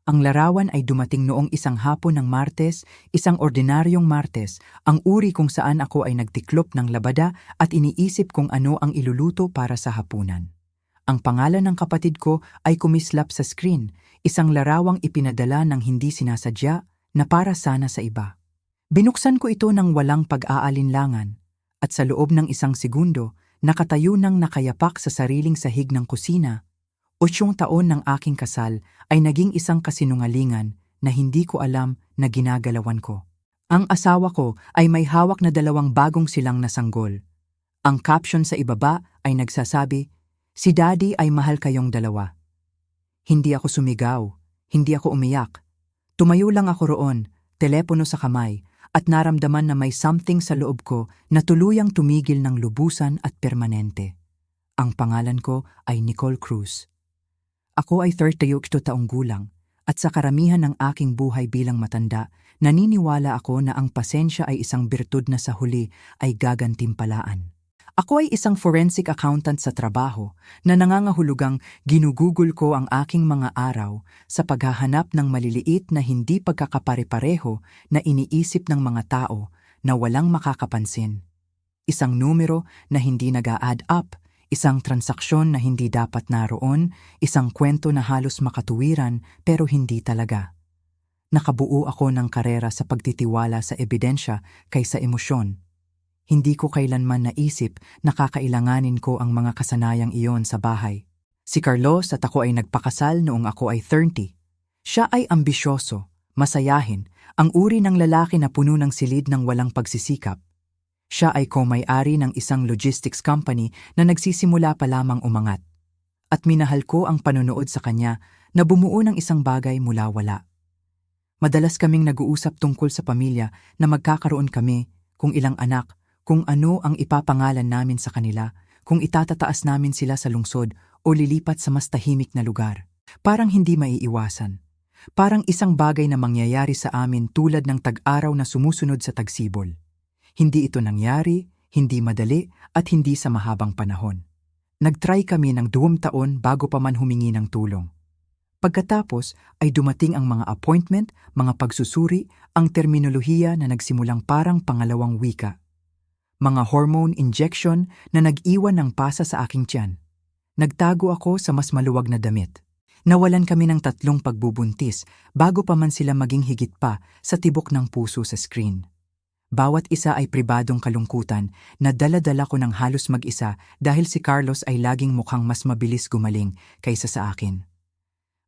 Ang larawan ay dumating noong isang hapon ng Martes, isang ordinaryong Martes, ang uri kung saan ako ay nagtiklop ng labada at iniisip kung ano ang iluluto para sa hapunan. Ang pangalan ng kapatid ko ay kumislap sa screen, isang larawang ipinadala ng hindi sinasadya na para sana sa iba. Binuksan ko ito ng walang pag-aalinlangan at sa loob ng isang segundo, nakatayo ng nakayapak sa sariling sahig ng kusina. 8 taon ng aking kasal ay naging isang kasinungalingan na hindi ko alam na ginagalawan ko. Ang asawa ko ay may hawak na 2 bagong silang na sanggol. Ang caption sa ibaba ay nagsasabi, "Si Daddy ay mahal kayong dalawa." Hindi ako sumigaw, hindi ako umiyak. Tumayo lang ako roon, telepono sa kamay, at naramdaman na may something sa loob ko na tuluyang tumigil ng lubusan at permanente. Ang pangalan ko ay Nicole Cruz. Ako ay 38 taong gulang at sa karamihan ng aking buhay bilang matanda, naniniwala ako na ang pasensya ay isang birtud na sa huli ay gagantimpalaan. Ako ay isang forensic accountant sa trabaho na nangangahulugang ginugugol ko ang aking mga araw sa paghahanap ng maliliit na hindi pagkakapare-pareho na iniisip ng mga tao na walang makakapansin. Isang numero na hindi nag-a-add up, isang transaksyon na hindi dapat naroon, isang kwento na halos makatuwiran pero hindi talaga. Nakabuo ako ng karera sa pagtitiwala sa ebidensya kaysa emosyon. Hindi ko kailanman naisip na kakailanganin ko ang mga kasanayang iyon sa bahay. Si Carlos at ako ay nagpakasal noong ako ay 30. Siya ay ambisyoso, masayahin, ang uri ng lalaki na puno ng silid ng walang pagsisikap. Siya ay ko-may-ari ng isang logistics company na nagsisimula pa lamang umangat. At minahal ko ang panonood sa kanya na bumuo ng isang bagay mula wala. Madalas kaming nag-uusap tungkol sa pamilya na magkakaroon kami, kung ilang anak, kung ano ang ipapangalan namin sa kanila, kung itatataas namin sila sa lungsod o lilipat sa mas tahimik na lugar. Parang hindi maiiwasan. Parang isang bagay na mangyayari sa amin tulad ng tag-araw na sumusunod sa tagsibol. Hindi ito nangyari, hindi madali, at hindi sa mahabang panahon. Nag-try kami ng 2 taon bago pa man humingi ng tulong. Pagkatapos ay dumating ang mga appointment, mga pagsusuri, ang terminolohiya na nagsimulang parang pangalawang wika. Mga hormone injection na nag-iwan ng pasa sa aking tiyan. Nagtago ako sa mas maluwag na damit. Nawalan kami ng 3 pagbubuntis bago pa man sila maging higit pa sa tibok ng puso sa screen. Bawat isa ay pribadong kalungkutan na dala-dala ko ng halos mag-isa dahil si Carlos ay laging mukhang mas mabilis gumaling kaysa sa akin.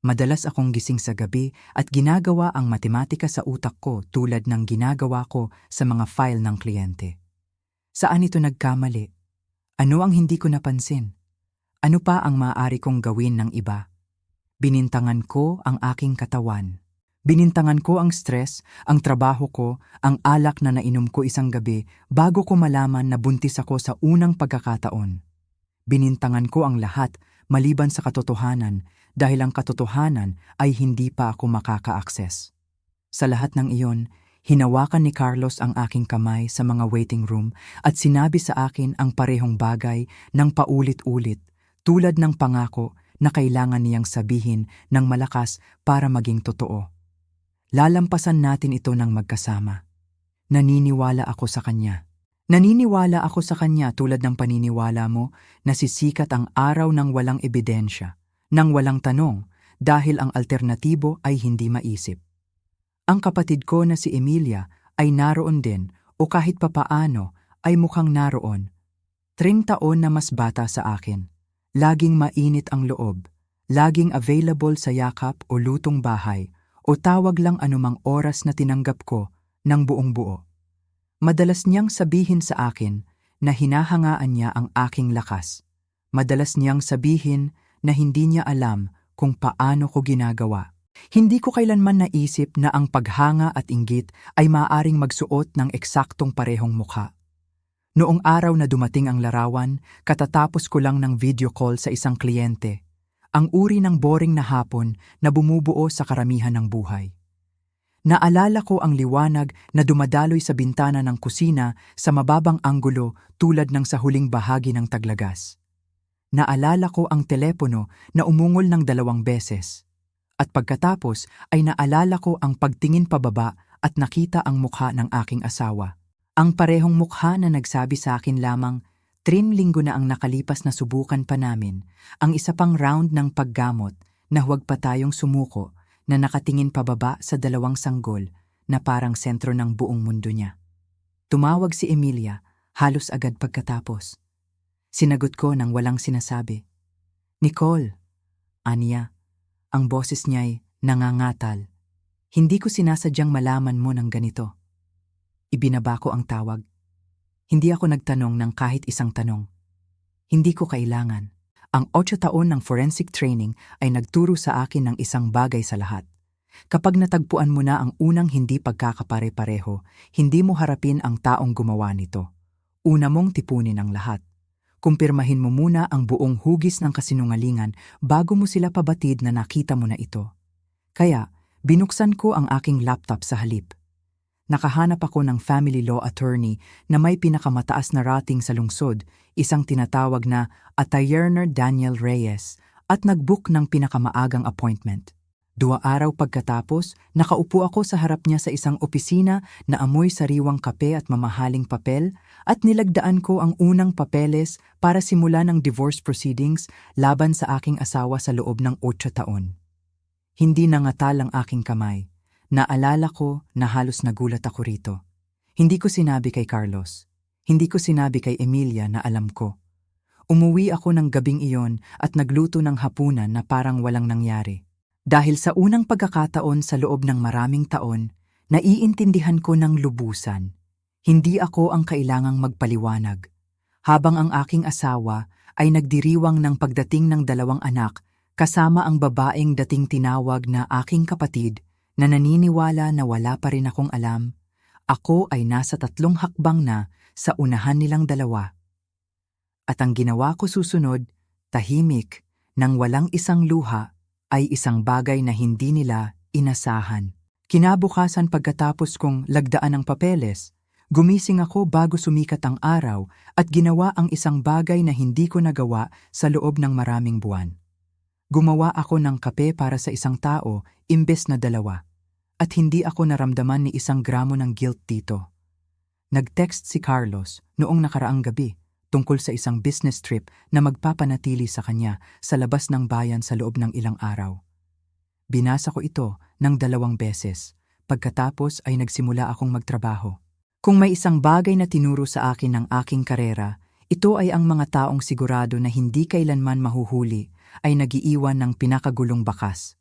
Madalas akong gising sa gabi at ginagawa ang matematika sa utak ko tulad ng ginagawa ko sa mga file ng kliyente. Saan ito nagkamali? Ano ang hindi ko napansin? Ano pa ang maaari kong gawin ng iba? Binintangan ko ang aking katawan. Binintangan ko ang stress, ang trabaho ko, ang alak na nainom ko isang gabi bago ko malaman na buntis ako sa unang pagkakataon. Binintangan ko ang lahat maliban sa katotohanan dahil ang katotohanan ay hindi pa ako makaka-access. Sa lahat ng iyon, hinawakan ni Carlos ang aking kamay sa mga waiting room at sinabi sa akin ang parehong bagay ng paulit-ulit tulad ng pangako na kailangan niyang sabihin ng malakas para maging totoo. Lalampasan natin ito ng magkasama. Naniniwala ako sa kanya. Naniniwala ako sa kanya tulad ng paniniwala mo na sisikat ang araw ng walang ebidensya, ng walang tanong, dahil ang alternatibo ay hindi maisip. Ang kapatid ko na si Emilia ay naroon din o kahit papaano ay mukhang naroon. 30 taon na mas bata sa akin. Laging mainit ang loob, laging available sa yakap o lutong bahay, o tawag lang anumang oras na tinanggap ko ng buong buo. Madalas niyang sabihin sa akin na hinahangaan niya ang aking lakas. Madalas niyang sabihin na hindi niya alam kung paano ko ginagawa. Hindi ko kailanman naisip na ang paghanga at inggit ay maaaring magsuot ng eksaktong parehong mukha. Noong araw na dumating ang larawan, katatapos ko lang ng video call sa isang kliyente. Ang uri ng boring na hapon na bumubuo sa karamihan ng buhay. Naalala ko ang liwanag na dumadaloy sa bintana ng kusina sa mababang anggulo tulad ng sa huling bahagi ng taglagas. Naalala ko ang telepono na umungol ng 2 beses. At pagkatapos ay naalala ko ang pagtingin pababa at nakita ang mukha ng aking asawa. Ang parehong mukha na nagsabi sa akin lamang, 3 linggo na ang nakalipas na subukan pa namin, ang isa pang round ng paggamot na huwag pa tayong sumuko, na nakatingin pababa sa 2 sanggol na parang sentro ng buong mundo niya. Tumawag si Emilia halos agad pagkatapos. Sinagot ko nang walang sinasabi. Nicole, aniya, ang boses niya'y nangangatal. Hindi ko sinasadyang malaman mo ng ganito. Ibinaba ko ang tawag. Hindi ako nagtanong ng kahit isang tanong. Hindi ko kailangan. Ang 8 taon ng forensic training ay nagturo sa akin ng isang bagay sa lahat. Kapag natagpuan mo na ang unang hindi pagkakapare-pareho, hindi mo harapin ang taong gumawa nito. Una mong tipunin ang lahat. Kumpirmahin mo muna ang buong hugis ng kasinungalingan bago mo sila pabatid na nakita mo na ito. Kaya, binuksan ko ang aking laptop sa halip. Nakahanap ako ng family law attorney na may pinakamataas na rating sa lungsod, isang tinatawag na Attorney Daniel Reyes, at nag-book ng pinakamaagang appointment. 2 araw pagkatapos, nakaupo ako sa harap niya sa isang opisina na amoy sariwang kape at mamahaling papel, at nilagdaan ko ang unang papeles para simulan ang divorce proceedings laban sa aking asawa sa loob ng 8 taon. Hindi nangatal ang aking kamay. Naalala ko na halos nagulat ako rito. Hindi ko sinabi kay Carlos. Hindi ko sinabi kay Emilia na alam ko. Umuwi ako ng gabing iyon at nagluto ng hapunan na parang walang nangyari. Dahil sa unang pagkakataon sa loob ng maraming taon, naiintindihan ko ng lubusan. Hindi ako ang kailangang magpaliwanag. Habang ang aking asawa ay nagdiriwang ng pagdating ng 2 anak, kasama ang babaeng dating tinawag na aking kapatid, na naniniwala na wala pa rin akong alam, ako ay nasa 3 hakbang na sa unahan nilang 2. At ang ginawa ko susunod, tahimik, nang walang isang luha, ay isang bagay na hindi nila inasahan. Kinabukasan pagkatapos kong lagdaan ng papeles, gumising ako bago sumikat ang araw at ginawa ang isang bagay na hindi ko nagawa sa loob ng maraming buwan. Gumawa ako ng kape para sa isang tao imbes na 2, at hindi ako naramdaman ni 1 gramo ng guilt dito. Nag-text si Carlos noong nakaraang gabi tungkol sa isang business trip na magpapanatili sa kanya sa labas ng bayan sa loob ng ilang araw. Binasa ko ito ng 2 beses, pagkatapos ay nagsimula akong magtrabaho. Kung may isang bagay na tinuro sa akin ng aking karera, ito ay ang mga taong sigurado na hindi kailanman mahuhuli ay nagiiwan ng pinakagulong bakas.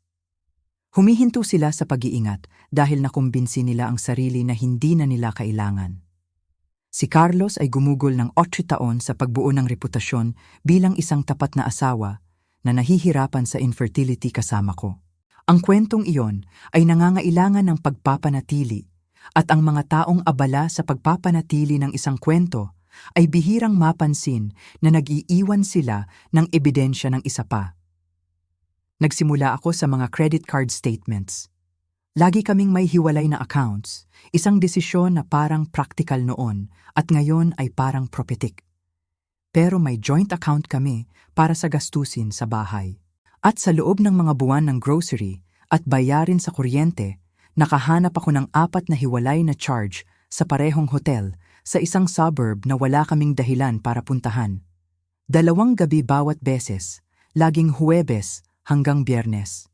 Humihinto sila sa pag-iingat dahil nakumbinsi nila ang sarili na hindi na nila kailangan. Si Carlos ay gumugol ng 8 taon sa pagbuo ng reputasyon bilang isang tapat na asawa na nahihirapan sa infertility kasama ko. Ang kwentong iyon ay nangangailangan ng pagpapanatili, at ang mga taong abala sa pagpapanatili ng isang kwento ay bihirang mapansin na nag-iiwan sila ng ebidensya ng isa pa. Nagsimula ako sa mga credit card statements. Lagi kaming may hiwalay na accounts, isang desisyon na parang practical noon at ngayon ay parang prophetic. Pero may joint account kami para sa gastusin sa bahay. At sa loob ng mga buwan ng grocery at bayarin sa kuryente, nakahanap ako ng 4 na hiwalay na charge sa parehong hotel sa isang suburb na wala kaming dahilan para puntahan. 2 gabi bawat beses, laging Huwebes hanggang Biyernes.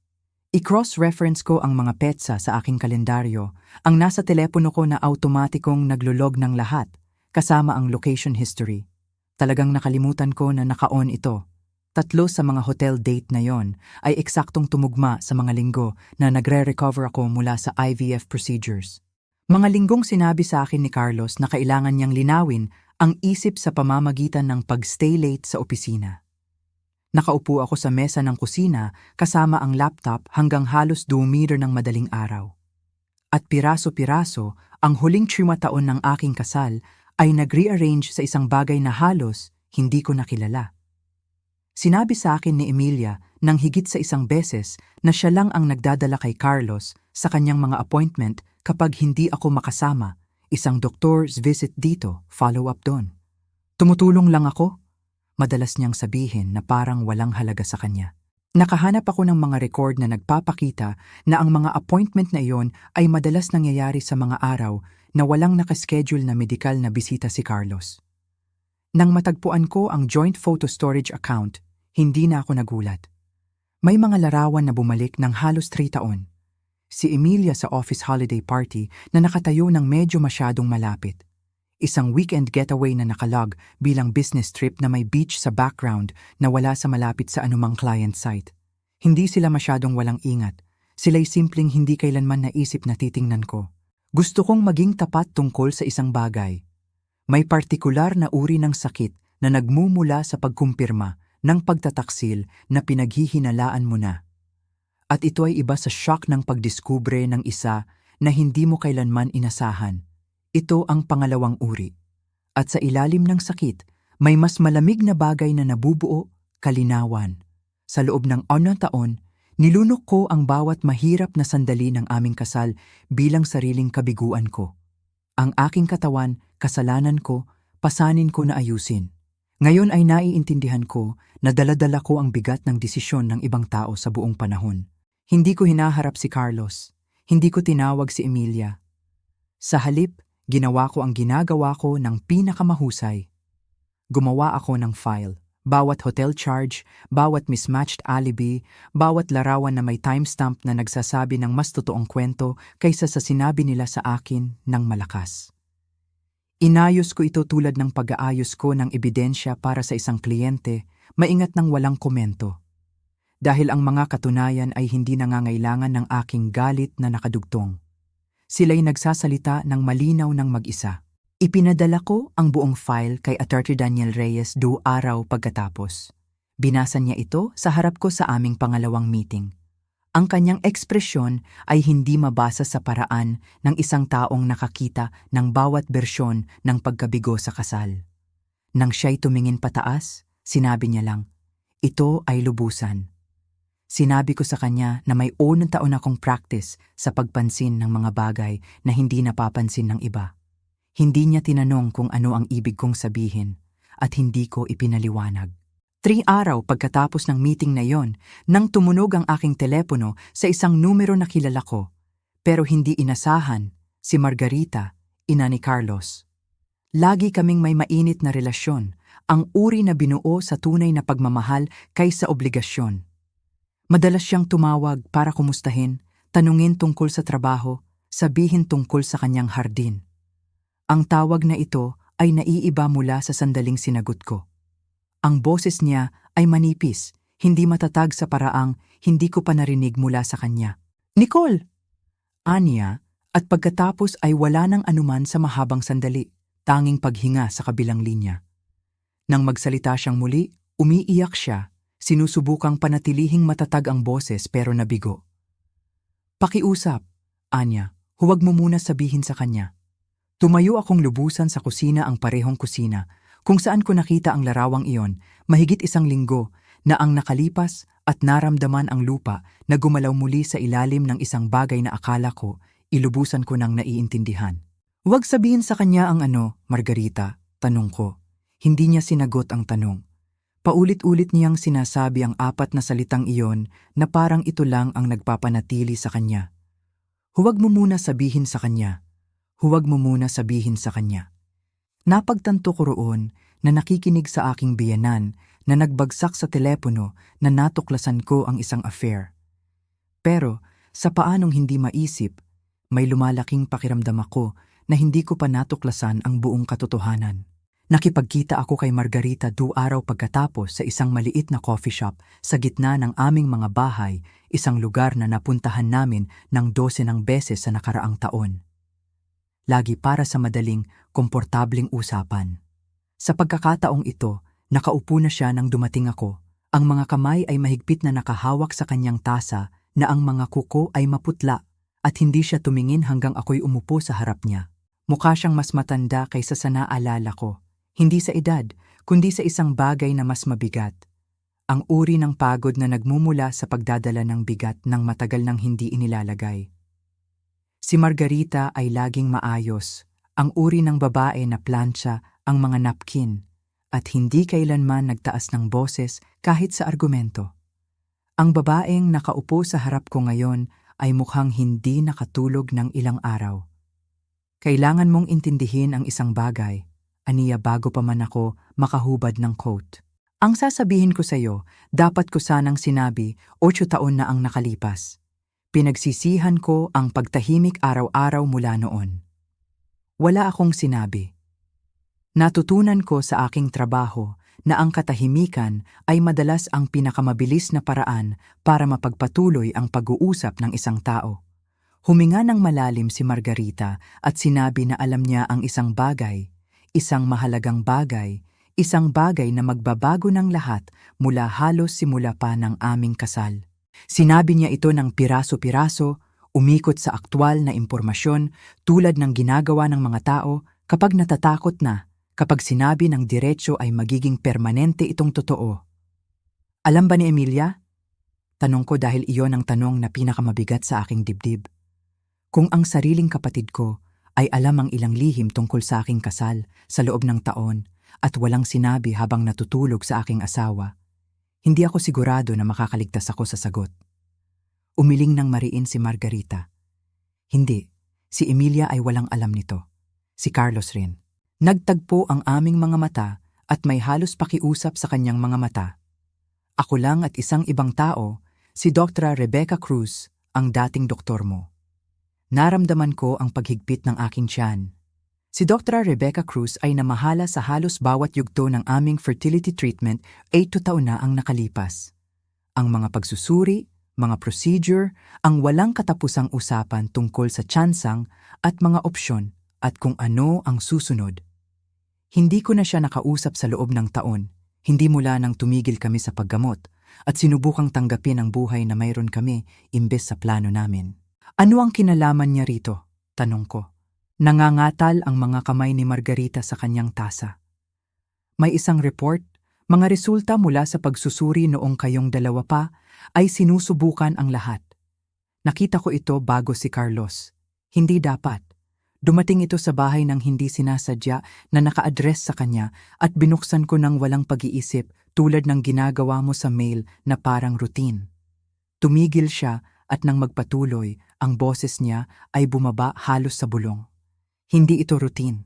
I-cross-reference ko ang mga petsa sa aking kalendaryo, ang nasa telepono ko na automatikong naglulog ng lahat, kasama ang location history. Talagang nakalimutan ko na naka-on ito. 3 sa mga hotel date na yon ay eksaktong tumugma sa mga linggo na nagre-recover ako mula sa IVF procedures. Mga linggong sinabi sa akin ni Carlos na kailangan niyang linawin ang isip sa pamamagitan ng pag-stay late sa opisina. Nakaupo ako sa mesa ng kusina kasama ang laptop hanggang halos 2 meter ng madaling araw. At piraso-piraso, ang huling 5 taon ng aking kasal ay nag-rearrange sa isang bagay na halos hindi ko nakilala. Sinabi sa akin ni Emilia nang higit sa 1 beses na siya lang ang nagdadala kay Carlos sa kanyang mga appointment kapag hindi ako makasama, isang doctor's visit dito, follow-up doon. Tumutulong lang ako. Madalas niyang sabihin na parang walang halaga sa kanya. Nakahanap ako ng mga record na nagpapakita na ang mga appointment na iyon ay madalas nangyayari sa mga araw na walang nakaschedule na medikal na bisita si Carlos. Nang matagpuan ko ang joint photo storage account, hindi na ako nagulat. May mga larawan na bumalik ng halos 3 taon. Si Emilia sa office holiday party na nakatayo ng medyo masyadong malapit. Isang weekend getaway na nakalog bilang business trip na may beach sa background na wala sa malapit sa anumang client site. Hindi sila masyadong walang ingat. Sila'y simpleng hindi kailanman naisip na titingnan ko. Gusto kong maging tapat tungkol sa isang bagay. May partikular na uri ng sakit na nagmumula sa pagkumpirma ng pagtataksil na pinaghihinalaan mo na. At ito ay iba sa shock ng pagdiskubre ng isa na hindi mo kailanman inasahan. Ito ang pangalawang uri. At sa ilalim ng sakit, may mas malamig na bagay na nabubuo, kalinawan. Sa loob ng 6 taon, nilunok ko ang bawat mahirap na sandali ng aming kasal bilang sariling kabiguan ko. Ang aking katawan, kasalanan ko, pasanin ko na ayusin. Ngayon ay naiintindihan ko na dala-dala ko ang bigat ng desisyon ng ibang tao sa buong panahon. Hindi ko hinaharap si Carlos. Hindi ko tinawag si Emilia. Sa halip, ginawa ko ang ginagawa ko ng pinakamahusay. Gumawa ako ng file. Bawat hotel charge, bawat mismatched alibi, bawat larawan na may timestamp na nagsasabi ng mas totoong kwento kaysa sa sinabi nila sa akin ng malakas. Inayos ko ito tulad ng pag-aayos ko ng ebidensya para sa isang kliyente, maingat ng walang komento. Dahil ang mga katunayan ay hindi nangangailangan ng aking galit na nakadugtong. Sila'y nagsasalita ng malinaw ng mag-isa. Ipinadala ko ang buong file kay Attorney Daniel Reyes 2 araw pagkatapos. Binasa niya ito sa harap ko sa aming pangalawang meeting. Ang kanyang ekspresyon ay hindi mabasa sa paraan ng isang taong nakakita ng bawat bersyon ng pagkabigo sa kasal. Nang siya'y tumingin pataas, sinabi niya lang, "Ito ay lubusan." Sinabi ko sa kanya na may 1 taon akong practice sa pagpansin ng mga bagay na hindi napapansin ng iba. Hindi niya tinanong kung ano ang ibig kong sabihin at hindi ko ipinaliwanag. 3 araw pagkatapos ng meeting na yon, nang tumunog ang aking telepono sa isang numero na kilala ko, pero hindi inasahan, si Margarita, ina ni Carlos. Lagi kaming may mainit na relasyon, ang uri na binuo sa tunay na pagmamahal kaysa obligasyon. Madalas siyang tumawag para kumustahin, tanungin tungkol sa trabaho, sabihin tungkol sa kanyang hardin. Ang tawag na ito ay naiiba mula sa sandaling sinagot ko. Ang boses niya ay manipis, hindi matatag sa paraang hindi ko pa narinig mula sa kanya. "Nicole!" Anya, at pagkatapos ay wala nang anuman sa mahabang sandali, tanging paghinga sa kabilang linya. Nang magsalita siyang muli, umiiyak siya. Sinusubukang panatilihing matatag ang boses pero nabigo. "Pakiusap, Anya, huwag mo muna sabihin sa kanya." Tumayo akong lubusan sa kusina, ang parehong kusina, kung saan ko nakita ang larawang iyon, mahigit 1 linggo na ang nakalipas at naramdaman ang lupa na gumalaw muli sa ilalim ng isang bagay na akala ko, ilubusan ko nang naiintindihan. "Huwag sabihin sa kanya ang ano, Margarita?" tanong ko. Hindi niya sinagot ang tanong. Paulit-ulit niyang sinasabi ang 4 na salitang iyon na parang ito lang ang nagpapanatili sa kanya. "Huwag mo muna sabihin sa kanya. Huwag mo muna sabihin sa kanya." Napagtanto ko roon na nakikinig sa aking biyenan na nagbagsak sa telepono na natuklasan ko ang isang affair. Pero sa paanong hindi maisip, may lumalaking pakiramdam ako na hindi ko pa natuklasan ang buong katotohanan. Nakipagkita ako kay Margarita 2 araw pagkatapos sa isang maliit na coffee shop sa gitna ng aming mga bahay, isang lugar na napuntahan namin ng 12 beses sa nakaraang taon. Lagi para sa madaling, komportableng usapan. Sa pagkakataong ito, nakaupo na siya nang dumating ako. Ang mga kamay ay mahigpit na nakahawak sa kanyang tasa na ang mga kuko ay maputla at hindi siya tumingin hanggang ako'y umupo sa harap niya. Mukha siyang mas matanda kaysa sa naalala ko. Hindi sa edad, kundi sa isang bagay na mas mabigat. Ang uri ng pagod na nagmumula sa pagdadala ng bigat ng matagal nang hindi inilalagay. Si Margarita ay laging maayos, ang uri ng babae na plantsa ang mga napkin, at hindi kailanman nagtaas ng boses kahit sa argumento. Ang babaeng nakaupo sa harap ko ngayon ay mukhang hindi nakatulog ng ilang araw. Kailangan mong intindihin ang isang bagay, aniya bago pa man ako makahubad ng quote. Ang sasabihin ko sa iyo, dapat ko sanang sinabi 8 taon na ang nakalipas. Pinagsisihan ko ang pagtahimik araw-araw mula noon. Wala akong sinabi. Natutunan ko sa aking trabaho na ang katahimikan ay madalas ang pinakamabilis na paraan para mapagpatuloy ang pag-uusap ng isang tao. Huminga ng malalim si Margarita at sinabi na alam niya ang isang bagay, isang mahalagang bagay, isang bagay na magbabago ng lahat mula halos simula pa ng aming kasal. Sinabi niya ito ng piraso-piraso, umikot sa aktwal na impormasyon tulad ng ginagawa ng mga tao kapag natatakot na, kapag sinabi ng diretso ay magiging permanente itong totoo. Alam ba ni Emilia? Tanong ko dahil iyon ang tanong na pinakamabigat sa aking dibdib. Kung ang sariling kapatid ko ay alam ang ilang lihim tungkol sa aking kasal sa loob ng taon at walang sinabi habang natutulog sa aking asawa, hindi ako sigurado na makakaligtas ako sa sagot. Umiling ng mariin si Margarita. Hindi, si Emilia ay walang alam nito. Si Carlos rin. Nagtagpo ang aming mga mata at may halos pakiusap sa kanyang mga mata. Ako lang at isang ibang tao, si Dr. Rebecca Cruz, ang dating doktor mo. Naramdaman ko ang paghigpit ng aking tiyan. Si Dr. Rebecca Cruz ay namahala sa halos bawat yugto ng aming fertility treatment 8 taon na ang nakalipas. Ang mga pagsusuri, mga procedure, ang walang katapusang usapan tungkol sa tsansang at mga opsyon at kung ano ang susunod. Hindi ko na siya nakausap sa loob ng taon, hindi mula nang tumigil kami sa paggamot at sinubukang tanggapin ang buhay na mayroon kami imbes sa plano namin. Ano ang kinalaman niya rito? Tanong ko. Nangangatal ang mga kamay ni Margarita sa kanyang tasa. May isang report, mga resulta mula sa pagsusuri noong kayong dalawa pa ay sinusubukan ang lahat. Nakita ko ito bago si Carlos. Hindi dapat. Dumating ito sa bahay ng hindi sinasadya na naka-address sa kanya at binuksan ko ng walang pag-iisip tulad ng ginagawa mo sa mail na parang routine. Tumigil siya at nang magpatuloy, ang boses niya ay bumaba halos sa bulong. Hindi ito routine.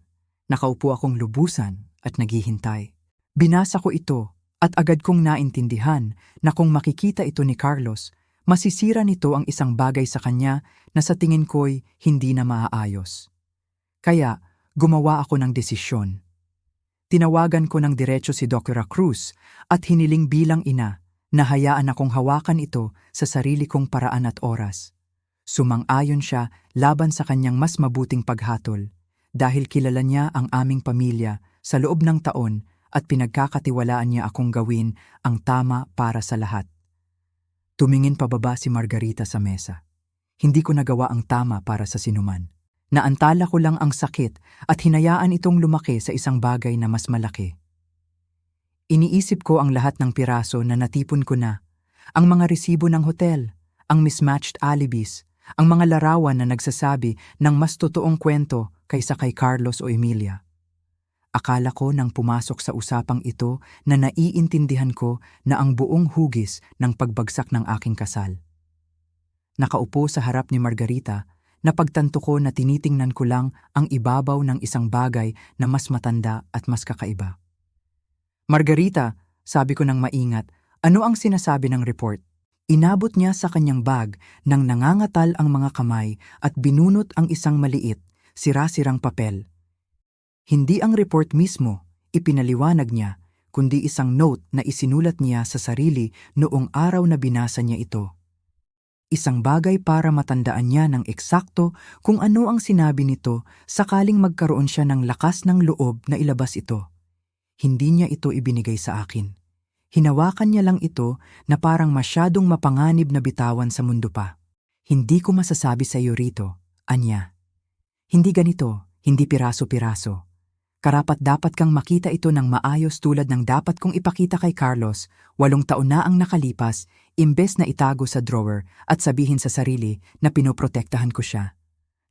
Nakaupo akong lubusan at naghihintay. Binasa ko ito at agad kong naintindihan na kung makikita ito ni Carlos, masisira nito ang isang bagay sa kanya na sa tingin ko'y hindi na maaayos. Kaya gumawa ako ng desisyon. Tinawagan ko ng diretso si Dr. Cruz at hiniling bilang ina na hayaan akong hawakan ito sa sarili kong paraan at oras. Sumang-ayon siya laban sa kanyang mas mabuting paghatol dahil kilala niya ang aming pamilya sa loob ng taon at pinagkakatiwalaan niya akong gawin ang tama para sa lahat. Tumingin pababa si Margarita sa mesa. Hindi ko nagawa ang tama para sa sinuman. Naantala ko lang ang sakit at hinayaan itong lumaki sa isang bagay na mas malaki. Iniisip ko ang lahat ng piraso na natipon ko na, ang mga resibo ng hotel, ang mismatched alibis, ang mga larawan na nagsasabi ng mas totoong kwento kaysa kay Carlos o Emilia. Akala ko nang pumasok sa usapang ito na naiintindihan ko na ang buong hugis ng pagbagsak ng aking kasal. Nakaupo sa harap ni Margarita, napagtanto ko na tinitingnan ko lang ang ibabaw ng isang bagay na mas matanda at mas kakaiba. Margarita, sabi ko nang maingat, ano ang sinasabi ng report? Inabot niya sa kanyang bag nang nangangatal ang mga kamay at binunot ang isang maliit, sira-sirang papel. Hindi ang report mismo, ipinaliwanag niya, kundi isang note na isinulat niya sa sarili noong araw na binasa niya ito. Isang bagay para matandaan niya ng eksakto kung ano ang sinabi nito sakaling magkaroon siya ng lakas ng loob na ilabas ito. Hindi niya ito ibinigay sa akin. Hinawakan niya lang ito na parang masyadong mapanganib na bitawan sa mundo pa. Hindi ko masasabi sa iyo rito, Anya. Hindi ganito, hindi piraso-piraso. Karapat-dapat kang makita ito ng maayos tulad ng dapat kong ipakita kay Carlos, 8 taon na ang nakalipas, imbes na itago sa drawer at sabihin sa sarili na pinoprotektahan ko siya.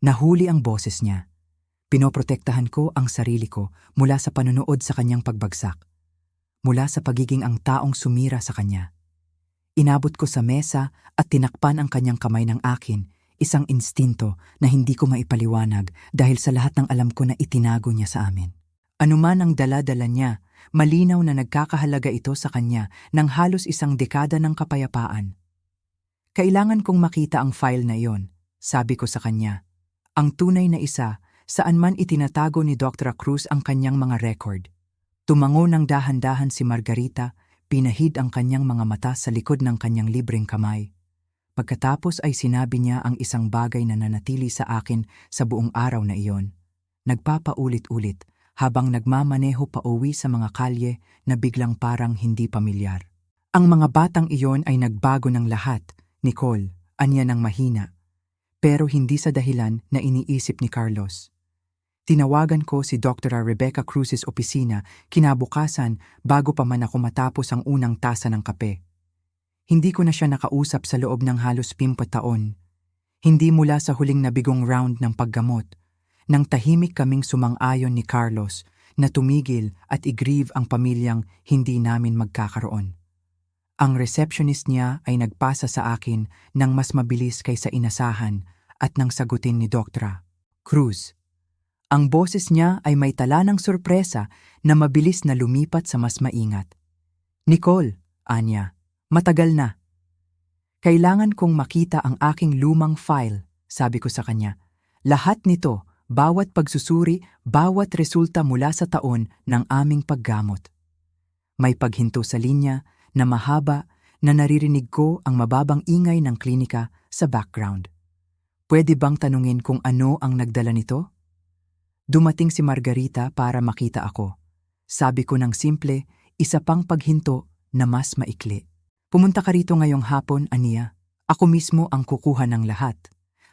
Nahuli ang boses niya. Pinoprotektahan ko ang sarili ko mula sa panunood sa kanyang pagbagsak. Mula sa pagiging ang taong sumira sa kanya. Inabot ko sa mesa at tinakpan ang kanyang kamay ng akin, isang instinto na hindi ko maipaliwanag dahil sa lahat ng alam ko na itinago niya sa amin. Anuman ang dala-dala niya, malinaw na nagkakahalaga ito sa kanya ng halos isang dekada ng kapayapaan. Kailangan kong makita ang file na iyon, sabi ko sa kanya. Ang tunay na isa, saan man itinatago ni Dr. Cruz ang kanyang mga record. Tumango ng dahan-dahan si Margarita, pinahid ang kanyang mga mata sa likod ng kanyang libreng kamay. Pagkatapos ay sinabi niya ang isang bagay na nanatili sa akin sa buong araw na iyon. Nagpapaulit-ulit habang nagmamaneho pa uwi sa mga kalye na biglang parang hindi pamilyar. Ang mga batang iyon ay nagbago ng lahat, Nicole, anya ng mahina. Pero hindi sa dahilan na iniisip ni Carlos. Tinawagan ko si Dr. Rebecca Cruz's opisina kinabukasan bago pa man ako matapos ang unang tasa ng kape. Hindi ko na siya nakausap sa loob ng halos 50 taon. Hindi mula sa huling nabigong round ng paggamot. Nang tahimik kaming sumang-ayon ni Carlos na tumigil at i-grieve ang pamilyang hindi namin magkakaroon. Ang receptionist niya ay nagpasa sa akin ng mas mabilis kaysa inasahan at nang sagutin ni Dr. Cruz. Ang boses niya ay may tala ng sorpresa na mabilis na lumipat sa mas maingat. Nicole, anya, matagal na. Kailangan kong makita ang aking lumang file, sabi ko sa kanya. Lahat nito, bawat pagsusuri, bawat resulta mula sa taon ng aming paggamot. May paghinto sa linya na mahaba na naririnig ko ang mababang ingay ng klinika sa background. Pwede bang tanungin kung ano ang nagdala nito? Dumating si Margarita para makita ako. Sabi ko ng simple, isa pang paghinto na mas maikli. Pumunta ka rito ngayong hapon, Ania. Ako mismo ang kukuha ng lahat.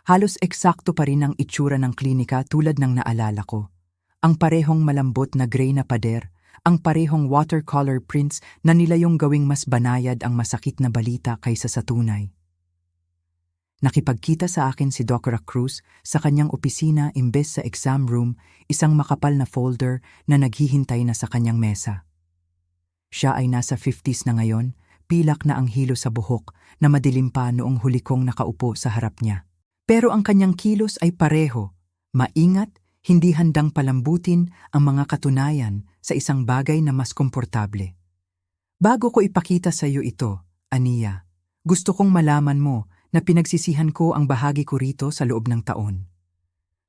Halos eksakto pa rin ang itsura ng klinika tulad ng naalala ko. Ang parehong malambot na gray na pader, ang parehong watercolor prints na nilayong gawing mas banayad ang masakit na balita kaysa sa tunay. Nakipagkita sa akin si Dr. Cruz sa kanyang opisina imbes sa exam room, isang makapal na folder na naghihintay na sa kanyang mesa. Siya ay nasa 50s na ngayon, pilak na ang hilo sa buhok na madilim pa noong huli kong nakaupo sa harap niya. Pero ang kanyang kilos ay pareho, maingat, hindi handang palambutin ang mga katunayan sa isang bagay na mas komportable. Bago ko ipakita sa iyo ito, Ania, gusto kong malaman mo na pinagsisihan ko ang bahagi ko rito sa loob ng taon.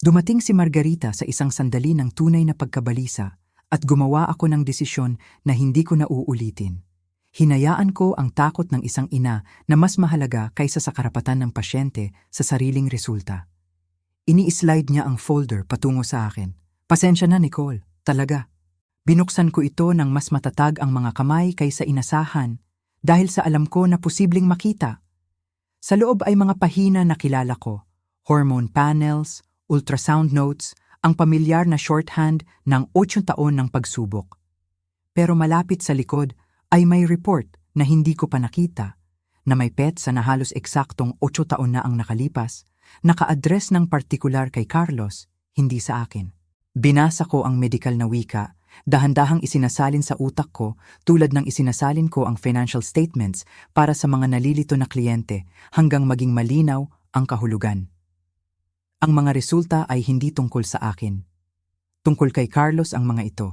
Dumating si Margarita sa isang sandali ng tunay na pagkabalisa at gumawa ako ng desisyon na hindi ko na uulitin. Hinayaan ko ang takot ng isang ina na mas mahalaga kaysa sa karapatan ng pasyente sa sariling resulta. Ini-slide niya ang folder patungo sa akin. Pasensya na, Nicole, talaga. Binuksan ko ito ng mas matatag ang mga kamay kaysa inasahan dahil sa alam ko na posibleng makita. Sa loob ay mga pahina na kilala ko, hormone panels, ultrasound notes, ang pamilyar na shorthand ng 8 taon ng pagsubok. Pero malapit sa likod ay may report na hindi ko pa nakita, na may petsa na halos eksaktong 8 taon na ang nakalipas, naka-address ng partikular kay Carlos, hindi sa akin. Binasa ko ang medical na wika, dahan-dahang isinasalin sa utak ko tulad ng isinasalin ko ang financial statements para sa mga nalilito na kliyente hanggang maging malinaw ang kahulugan. Ang mga resulta ay hindi tungkol sa akin. Tungkol kay Carlos ang mga ito.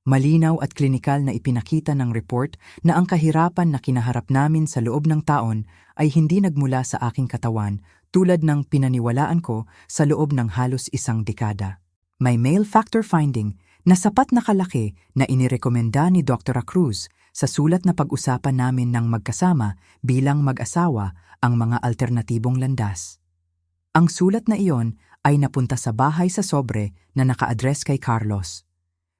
Malinaw at klinikal na ipinakita ng report na ang kahirapan na kinaharap namin sa loob ng taon ay hindi nagmula sa aking katawan tulad ng pinaniwalaan ko sa loob ng halos isang dekada. May male factor finding na sapat na kalaki na inirekomenda ni Dr. Cruz sa sulat na pag-usapan namin ng magkasama bilang mag-asawa ang mga alternatibong landas. Ang sulat na iyon ay napunta sa bahay sa sobre na naka-address kay Carlos.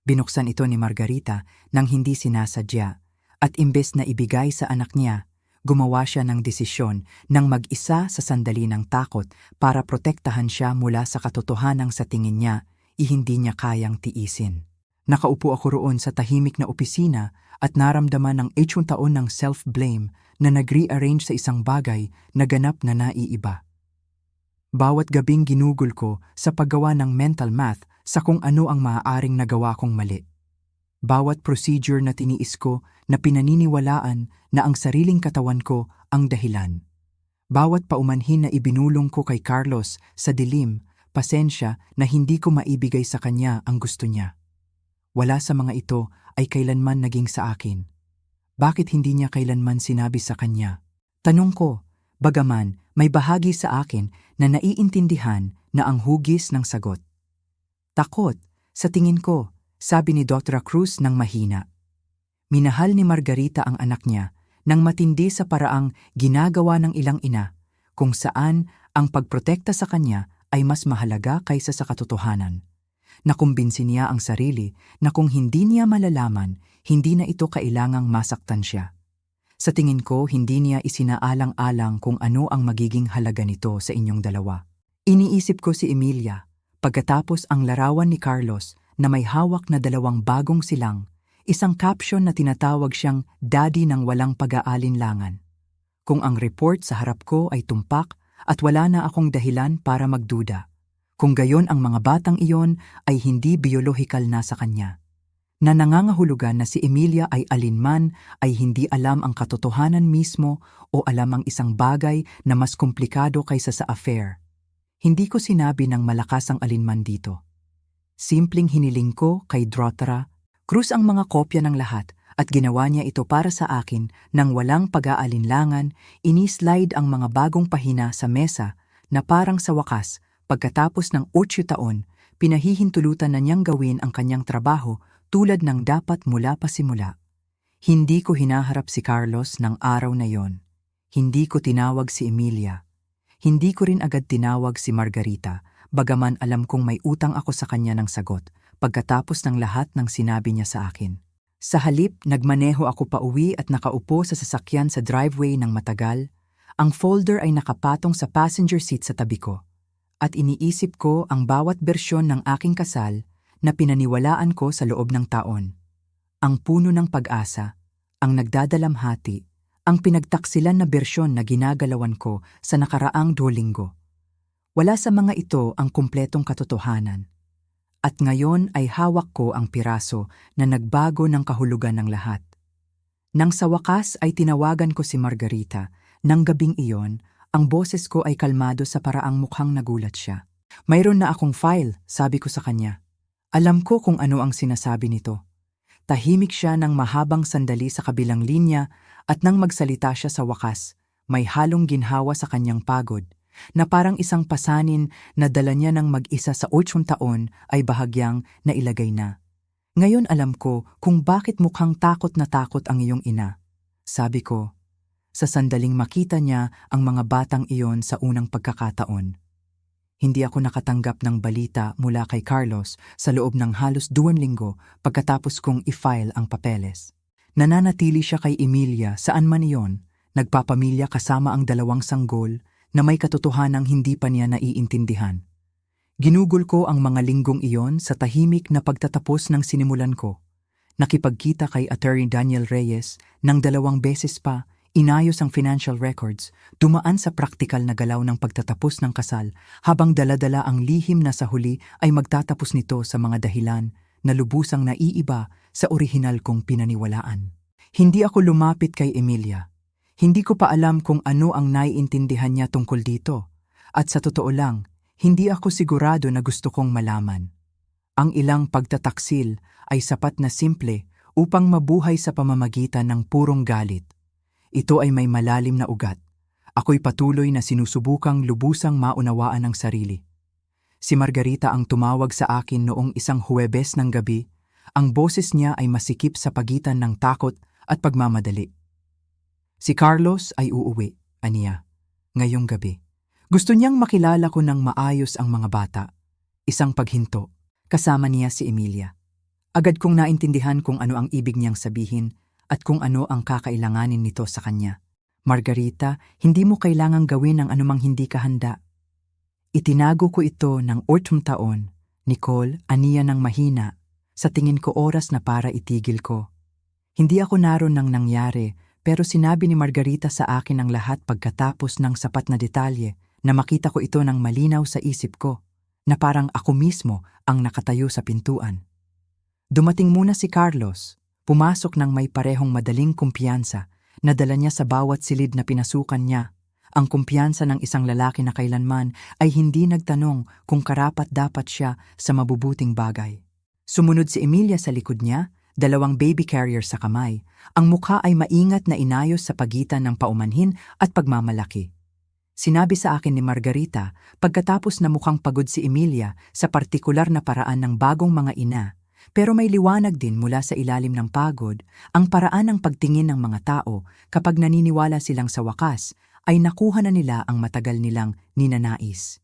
Binuksan ito ni Margarita nang hindi sinasadya at imbes na ibigay sa anak niya, gumawa siya ng desisyon ng mag-isa sa sandali ng takot para protektahan siya mula sa katotohanang sa tingin niya hindi niya kayang tiisin. Nakaupo ako roon sa tahimik na opisina at naramdaman ng 8 taon ng self-blame na nag-rearrange sa isang bagay na ganap na naiiba. Bawat gabing ginugol ko sa paggawa ng mental math sa kung ano ang maaaring nagawa kong mali. Bawat procedure na tiniis ko na pinaniniwalaan na ang sariling katawan ko ang dahilan. Bawat paumanhin na ibinulong ko kay Carlos sa dilim, pasensya na hindi ko maibigay sa kanya ang gusto niya. Wala sa mga ito ay kailanman naging sa akin. Bakit hindi niya kailanman sinabi sa kanya? Tanong ko, bagaman may bahagi sa akin na naiintindihan na ang hugis ng sagot. Takot, sa tingin ko, sabi ni Dr. Cruz ng mahina. Minahal ni Margarita ang anak niya nang matindi sa paraang ginagawa ng ilang ina, kung saan ang pagprotekta sa kanya ay mas mahalaga kaysa sa katotohanan. Nakumbinsi niya ang sarili na kung hindi niya malalaman, hindi na ito kailangang masaktan siya. Sa tingin ko, hindi niya isinaalang-alang kung ano ang magiging halaga nito sa inyong dalawa. Iniisip ko si Emilia, pagkatapos ang larawan ni Carlos na may hawak na 2 bagong silang, isang caption na tinatawag siyang daddy ng walang pag-aalinlangan. Kung ang report sa harap ko ay tumpak at wala na akong dahilan para magduda. Kung gayon ang mga batang iyon ay hindi biolohikal na sa kanya. Na nangangahulugan na si Emilia ay alinman ay hindi alam ang katotohanan mismo o alam ang isang bagay na mas komplikado kaysa sa affair. Hindi ko sinabi ng malakas ang alinman dito. Simpleng hiniling ko kay Dr. Cruz ang mga kopya ng lahat at ginawa niya ito para sa akin nang walang pag-aalinlangan, ini-slide ang mga bagong pahina sa mesa na parang sa wakas, pagkatapos ng 8 taon, pinahihintulutan na niyang gawin ang kanyang trabaho tulad ng dapat mula pa simula. Hindi ko hinaharap si Carlos ng araw na yon. Hindi ko tinawag si Emilia. Hindi ko rin agad tinawag si Margarita, bagaman alam kong may utang ako sa kanya ng sagot pagkatapos ng lahat ng sinabi niya sa akin. Sa halip, nagmaneho ako pauwi at nakaupo sa sasakyan sa driveway ng matagal. Ang folder ay nakapatong sa passenger seat sa tabi ko. At iniisip ko ang bawat bersyon ng aking kasal na pinaniwalaan ko sa loob ng taon. Ang puno ng pag-asa, ang nagdadalamhati, ang pinagtaksilan na bersyon na ginagalawan ko sa nakaraang 2 linggo. Wala sa mga ito ang kumpletong katotohanan. At ngayon ay hawak ko ang piraso na nagbago ng kahulugan ng lahat. Nang sa wakas ay tinawagan ko si Margarita, nang gabing iyon, ang boses ko ay kalmado sa paraang mukhang nagulat siya. Mayroon na akong file, sabi ko sa kanya. Alam ko kung ano ang sinasabi nito. Tahimik siya ng mahabang sandali sa kabilang linya at nang magsalita siya sa wakas, may halong ginhawa sa kanyang pagod, na parang isang pasanin na dala niya ng mag-isa sa 8 taon ay bahagyang nailagay na. Ngayon alam ko kung bakit mukhang takot na takot ang iyong ina. Sabi ko, sa sandaling makita niya ang mga batang iyon sa unang pagkakataon. Hindi ako nakatanggap ng balita mula kay Carlos sa loob ng halos 2 linggo pagkatapos kong i-file ang papeles. Nananatili siya kay Emilia saan man iyon, nagpapamilya kasama ang 2 sanggol na may katotohanang hindi pa niya naiintindihan. Ginugol ko ang mga linggong iyon sa tahimik na pagtatapos ng sinimulan ko. Nakipagkita kay Attorney Daniel Reyes ng 2 beses pa, inayos ang financial records, dumaan sa praktikal na galaw ng pagtatapos ng kasal, habang daladala ang lihim na sa huli ay magtatapos nito sa mga dahilan na lubusang naiiba sa orihinal kong pinaniwalaan. Hindi ako lumapit kay Emilia. Hindi ko pa alam kung ano ang naiintindihan niya tungkol dito. At sa totoo lang, hindi ako sigurado na gusto kong malaman. Ang ilang pagtataksil ay sapat na simple upang mabuhay sa pamamagitan ng purong galit. Ito ay may malalim na ugat. Ako'y patuloy na sinusubukang lubusang maunawaan ang sarili. Si Margarita ang tumawag sa akin noong isang Huwebes ng gabi. Ang boses niya ay masikip sa pagitan ng takot at pagmamadali. Si Carlos ay uuwi, aniya, ngayong gabi. Gusto niyang makilala ko ng maayos ang mga bata. Isang paghinto, kasama niya si Emilia. Agad kong naintindihan kung ano ang ibig niyang sabihin at kung ano ang kakailanganin nito sa kanya. Margarita, hindi mo kailangang gawin ang anumang hindi ka handa. Itinago ko ito ng 8 taon. Nicole, aniya ng mahina. Sa tingin ko oras na para itigil ko. Hindi ako naroon nang nangyari, pero sinabi ni Margarita sa akin ang lahat pagkatapos ng sapat na detalye na makita ko ito ng malinaw sa isip ko, na parang ako mismo ang nakatayo sa pintuan. Dumating muna si Carlos, pumasok ng may parehong madaling kumpiyansa Nadala niya sa bawat silid na pinasukan niya. Ang kumpiyansa ng isang lalaki na kailanman ay hindi nagtanong kung karapat-dapat siya sa mabubuting bagay. Sumunod si Emilia sa likod niya, 2 baby carrier sa kamay. Ang mukha ay maingat na inayos sa pagitan ng paumanhin at pagmamalaki. Sinabi sa akin ni Margarita, pagkatapos na mukhang pagod si Emilia sa partikular na paraan ng bagong mga ina, pero may liwanag din mula sa ilalim ng pagod, ang paraan ng pagtingin ng mga tao kapag naniniwala silang sa wakas ay nakuha na nila ang matagal nilang ninanais.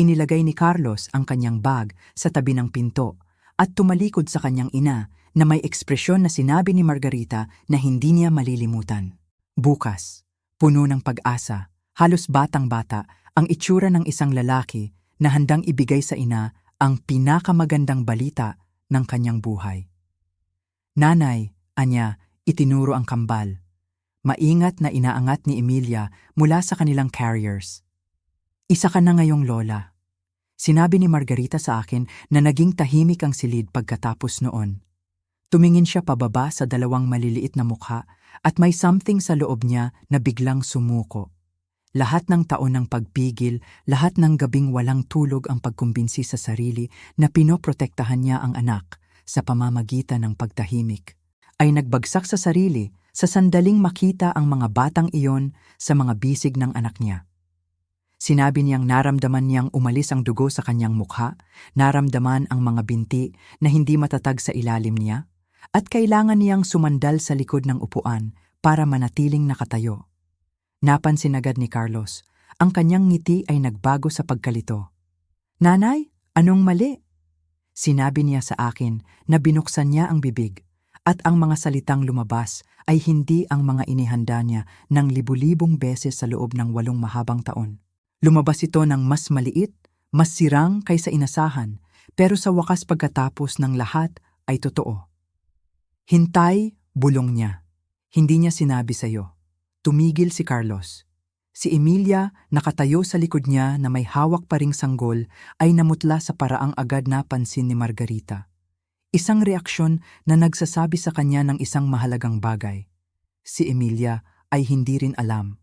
Inilagay ni Carlos ang kanyang bag sa tabi ng pinto at tumalikod sa kanyang ina na may ekspresyon na sinabi ni Margarita na hindi niya malilimutan. Bukas, puno ng pag-asa, halos batang-bata, ang itsura ng isang lalaki na handang ibigay sa ina ang pinakamagandang balita ng kanyang buhay. Nanay, anya, itinuro ang kambal. Maingat na inaangat ni Emilia mula sa kanilang carriers. Isa ka na ngayong lola. Sinabi ni Margarita sa akin na naging tahimik ang silid pagkatapos noon. Tumingin siya pababa sa 2 maliliit na mukha at may something sa loob niya na biglang sumuko. Lahat ng taon ng pagpigil, lahat ng gabing walang tulog ang pagkumbinsi sa sarili na pinoprotektahan niya ang anak sa pamamagitan ng pagtahimik, ay nagbagsak sa sarili sa sandaling makita ang mga batang iyon sa mga bisig ng anak niya. Sinabi niyang naramdaman niyang umalis ang dugo sa kanyang mukha, naramdaman ang mga binti na hindi matatag sa ilalim niya, at kailangan niyang sumandal sa likod ng upuan para manatiling nakatayo. Napansin agad ni Carlos, ang kanyang ngiti ay nagbago sa pagkalito. Nanay, anong mali? Sinabi niya sa akin na binuksan niya ang bibig at ang mga salitang lumabas ay hindi ang mga inihanda niya ng libu-libong beses sa loob ng 8 mahabang taon. Lumabas ito ng mas maliit, mas sirang kaysa inasahan, pero sa wakas pagkatapos ng lahat ay totoo. Hintay, bulong niya. Hindi niya sinabi sa'yo. Tumigil si Carlos. Si Emilia, nakatayo sa likod niya na may hawak pa ring sanggol, ay namutla sa paraang agad napansin ni Margarita. Isang reaksyon na nagsasabi sa kanya ng isang mahalagang bagay. Si Emilia ay hindi rin alam.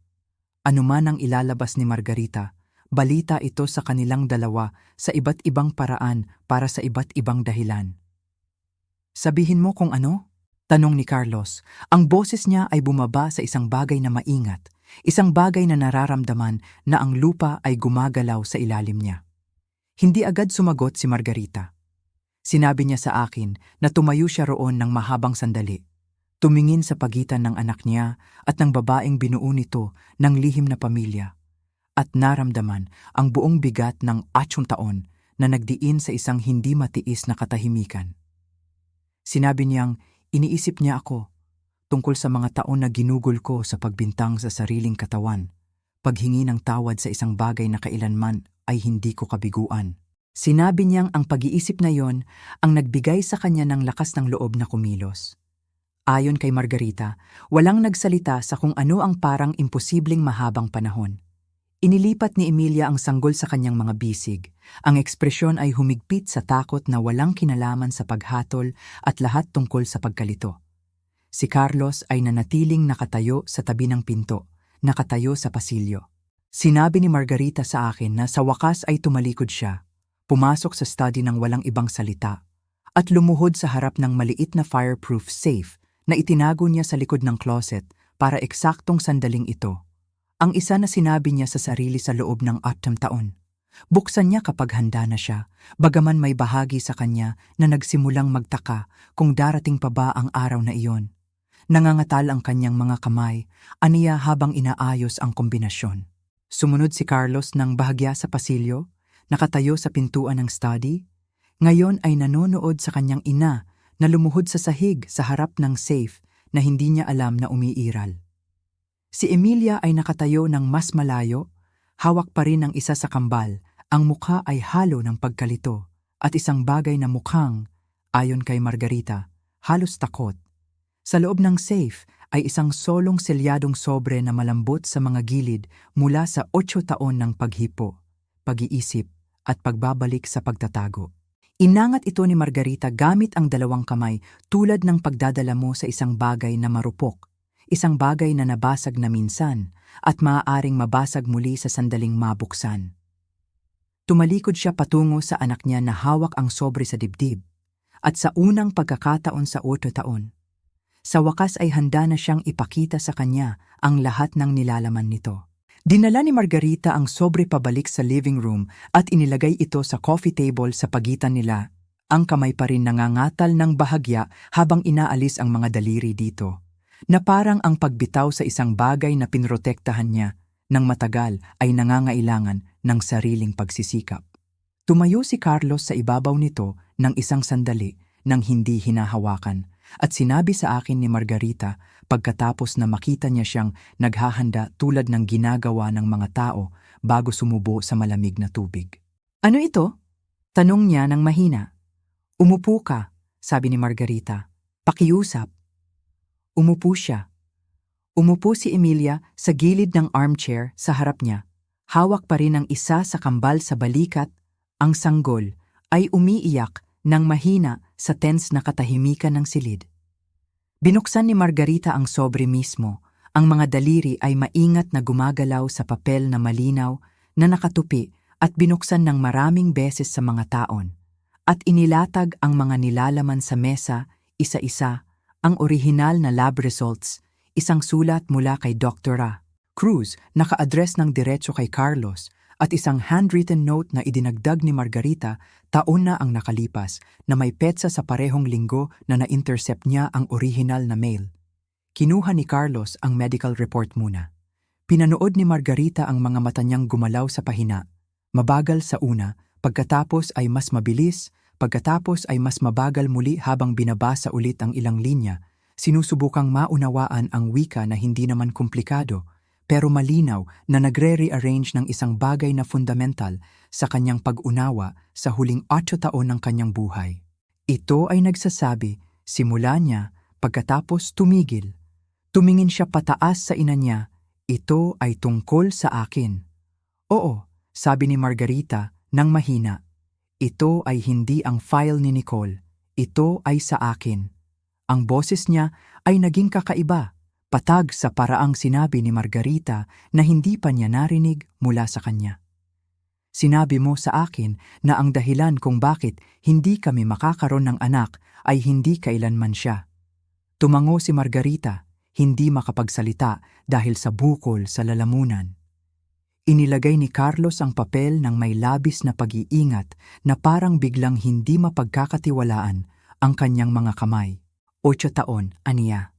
Anuman ang ilalabas ni Margarita, balita ito sa kanilang dalawa sa iba't ibang paraan para sa iba't ibang dahilan. Sabihin mo kung ano? Tanong ni Carlos. Ang boses niya ay bumaba sa isang bagay na maingat, isang bagay na nararamdaman na ang lupa ay gumagalaw sa ilalim niya. Hindi agad sumagot si Margarita. Sinabi niya sa akin na tumayo siya roon ng mahabang sandali. Tumingin sa pagitan ng anak niya at ng babaeng binuo nito ng lihim na pamilya. At naramdaman ang buong bigat ng 8 taon na nagdiin sa isang hindi matiis na katahimikan. Sinabi niyang, iniisip niya ako tungkol sa mga taon na ginugol ko sa pagbintang sa sariling katawan, paghingi ng tawad sa isang bagay na kailanman ay hindi ko kabiguan. Sinabi niyang ang pag-iisip na yon ang nagbigay sa kanya ng lakas ng loob na kumilos. Ayon kay Margarita, walang nagsalita sa kung ano ang parang imposibleng mahabang panahon. Inilipat ni Emilia ang sanggol sa kanyang mga bisig. Ang ekspresyon ay humigpit sa takot na walang kinalaman sa paghatol at lahat tungkol sa pagkalito. Si Carlos ay nanatiling nakatayo sa tabi ng pinto, nakatayo sa pasilyo. Sinabi ni Margarita sa akin na sa wakas ay tumalikod siya, pumasok sa study ng walang ibang salita, at lumuhod sa harap ng maliit na fireproof safe na itinago niya sa likod ng closet para eksaktong sandaling ito. Ang isa na sinabi niya sa sarili sa loob ng 8 taon. Buksan niya kapag handa na siya, bagaman may bahagi sa kanya na nagsimulang magtaka kung darating pa ba ang araw na iyon. Nangangatal ang kanyang mga kamay, aniya habang inaayos ang kombinasyon. Sumunod si Carlos ng bahagya sa pasilyo, nakatayo sa pintuan ng study. Ngayon ay nanonood sa kanyang ina na lumuhod sa sahig sa harap ng safe na hindi niya alam na umiiral. Si Emilia ay nakatayo ng mas malayo, hawak pa rin ang isa sa kambal, ang mukha ay halo ng pagkalito at isang bagay na mukhang, ayon kay Margarita, halos takot. Sa loob ng safe ay isang solong selyadong sobre na malambot sa mga gilid mula sa 8 taon ng paghipo, pag-iisip at pagbabalik sa pagtatago. Inangat ito ni Margarita gamit ang 2 kamay tulad ng pagdadala mo sa isang bagay na marupok. isang bagay na nabasag na minsan at maaaring mabasag muli sa sandaling mabuksan. Tumalikod siya patungo sa anak niya na hawak ang sobre sa dibdib at sa unang pagkakataon sa 8 taon. Sa wakas ay handa na siyang ipakita sa kanya ang lahat ng nilalaman nito. Dinala ni Margarita ang sobre pabalik sa living room at inilagay ito sa coffee table sa pagitan nila. Ang kamay pa rin nangangatal ng bahagya habang inaalis ang mga daliri dito, na parang ang pagbitaw sa isang bagay na pinrotektahan niya nang matagal ay nangangailangan ng sariling pagsisikap. Tumayo si Carlos sa ibabaw nito ng isang sandali nang hindi hinahawakan at sinabi sa akin ni Margarita pagkatapos na makita niya siyang naghahanda tulad ng ginagawa ng mga tao bago sumubo sa malamig na tubig. "Ano ito?" tanong niya ng mahina. "Umupo ka," sabi ni Margarita. "Pakiusap." Umupo siya. Umupo si Emilia sa gilid ng armchair sa harap niya. Hawak pa rin ang isa sa kambal sa balikat. Ang sanggol ay umiiyak ng mahina sa tense na katahimikan ng silid. Binuksan ni Margarita ang sobre mismo. Ang mga daliri ay maingat na gumagalaw sa papel na malinaw na nakatupi at binuksan ng maraming beses sa mga taon. At inilatag ang mga nilalaman sa mesa, isa-isa, ang orihinal na lab results, isang sulat mula kay Dr. Cruz, naka-address ng diretso kay Carlos, at isang handwritten note na idinagdag ni Margarita taon na ang nakalipas na may petsa sa parehong linggo na na-intercept niya ang orihinal na mail. Kinuha ni Carlos ang medical report muna. Pinanood ni Margarita ang mga mata niyang gumalaw sa pahina. Mabagal sa una, pagkatapos ay mas mabilis, pagkatapos ay mas mabagal muli habang binabasa ulit ang ilang linya, sinusubukang maunawaan ang wika na hindi naman komplikado, pero malinaw na nagre-rearrange ng isang bagay na fundamental sa kanyang pag-unawa sa huling 8 taon ng kanyang buhay. Ito ay nagsasabi, simula niya, pagkatapos tumigil. Tumingin siya pataas sa ina niya, "Ito ay tungkol sa akin." "Oo," sabi ni Margarita nang mahina. "Ito ay hindi ang file ni Nicole. Ito ay sa akin." Ang boses niya ay naging kakaiba, patag sa paraang sinabi ni Margarita na hindi pa niya narinig mula sa kanya. "Sinabi mo sa akin na ang dahilan kung bakit hindi kami makakaroon ng anak ay hindi kailanman siya." Tumango si Margarita, hindi makapagsalita dahil sa bukol sa lalamunan. Inilagay ni Carlos ang papel ng may labis na pag-iingat na parang biglang hindi mapagkakatiwalaan ang kanyang mga kamay. 8 taon, aniya.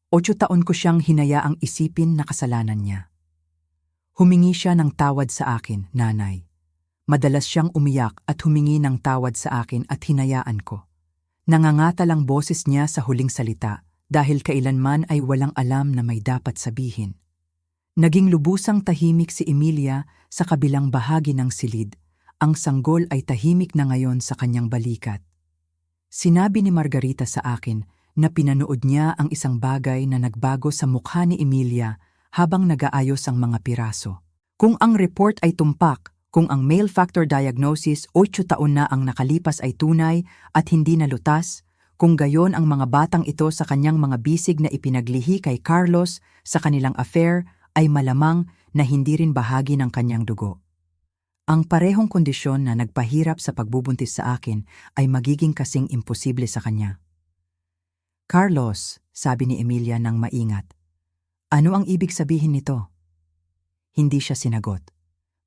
8 taon ko siyang hinayaang isipin na kasalanan niya. Humingi siya ng tawad sa akin, nanay. Madalas siyang umiyak at humingi ng tawad sa akin at hinayaan ko. Nangangatal ang boses niya sa huling salita dahil kailanman ay walang alam na may dapat sabihin. Naging lubusang tahimik si Emilia sa kabilang bahagi ng silid. Ang sanggol ay tahimik na ngayon sa kanyang balikat. Sinabi ni Margarita sa akin na pinanood niya ang isang bagay na nagbago sa mukha ni Emilia habang nag-aayos ang mga piraso. Kung ang report ay tumpak, kung ang male factor diagnosis 8 taon na ang nakalipas ay tunay at hindi nalutas, kung gayon ang mga batang ito sa kanyang mga bisig na ipinaglihi kay Carlos sa kanilang affair, ay malamang na hindi rin bahagi ng kanyang dugo. Ang parehong kondisyon na nagpahirap sa pagbubuntis sa akin ay magiging kasing imposible sa kanya. "Carlos," sabi ni Emilia nang maingat, "ano ang ibig sabihin nito?" Hindi siya sinagot.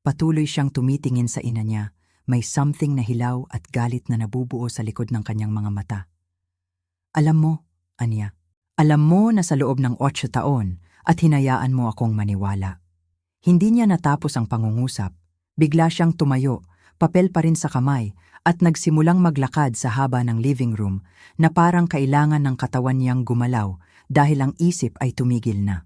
Patuloy siyang tumitingin sa ina niya, may something na hilaw at galit na nabubuo sa likod ng kanyang mga mata. "Alam mo," aniya, "alam mo na sa loob ng 8 taon, at hinayaan mo akong maniwala." Hindi niya natapos ang pangungusap. Bigla siyang tumayo, papel pa rin sa kamay, at nagsimulang maglakad sa haba ng living room na parang kailangan ng katawan niyang gumalaw dahil ang isip ay tumigil na.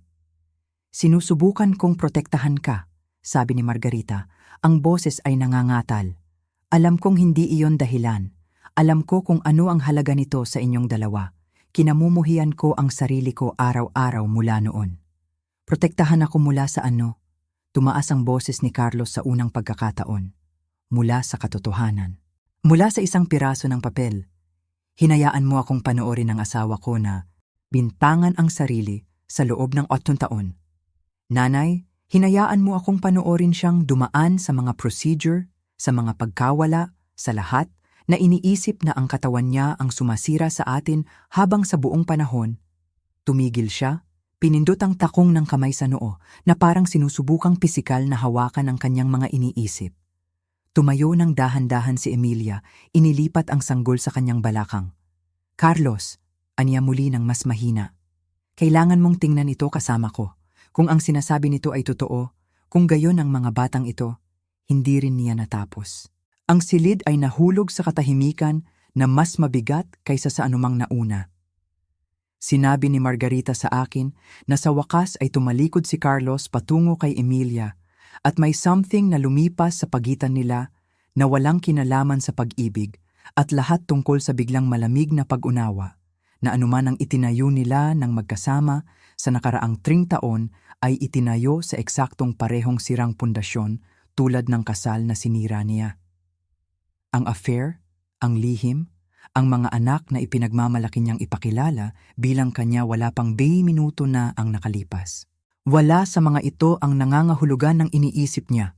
"Sinusubukan kong protektahan ka," sabi ni Margarita. Ang boses ay nangangatal. "Alam kong hindi iyon dahilan. Alam ko kung ano ang halaga nito sa inyong dalawa. Kinamumuhian ko ang sarili ko araw-araw mula noon." "Protektahan ako mula sa ano?" Tumaas ang boses ni Carlos sa unang pagkakataon. "Mula sa katotohanan. Mula sa isang piraso ng papel. Hinayaan mo akong panoorin ng asawa ko na bintangan ang sarili sa loob ng 8 taon. Nanay, hinayaan mo akong panoorin siyang dumaan sa mga procedure, sa mga pagkawala, sa lahat, na iniisip na ang katawan niya ang sumasira sa atin habang sa buong panahon. Tumigil siya, pinindot ang takong ng kamay sa noo na parang sinusubukang pisikal na hawakan ang kanyang mga iniisip. Tumayo ng dahan-dahan si Emilia, inilipat ang sanggol sa kanyang balakang. Carlos, aniya muli ng mas mahina. Kailangan mong tingnan ito kasama ko. Kung ang sinasabi nito ay totoo, kung gayon ang mga batang ito, hindi rin niya natapos. Ang silid ay nahulog sa katahimikan na mas mabigat kaysa sa anumang nauna. Sinabi ni Margarita sa akin na sa wakas ay tumalikod si Carlos patungo kay Emilia at may something na lumipas sa pagitan nila na walang kinalaman sa pag-ibig at lahat tungkol sa biglang malamig na pag-unawa na anuman ang itinayo nila ng magkasama sa nakaraang 30 taon ay itinayo sa eksaktong parehong sirang pundasyon tulad ng kasal na sinira niya. Ang affair, ang lihim, ang mga anak na ipinagmamalaki niyang ipakilala bilang kanya wala pang 20 minuto na ang nakalipas. Wala sa mga ito ang nangangahulugan ng iniisip niya.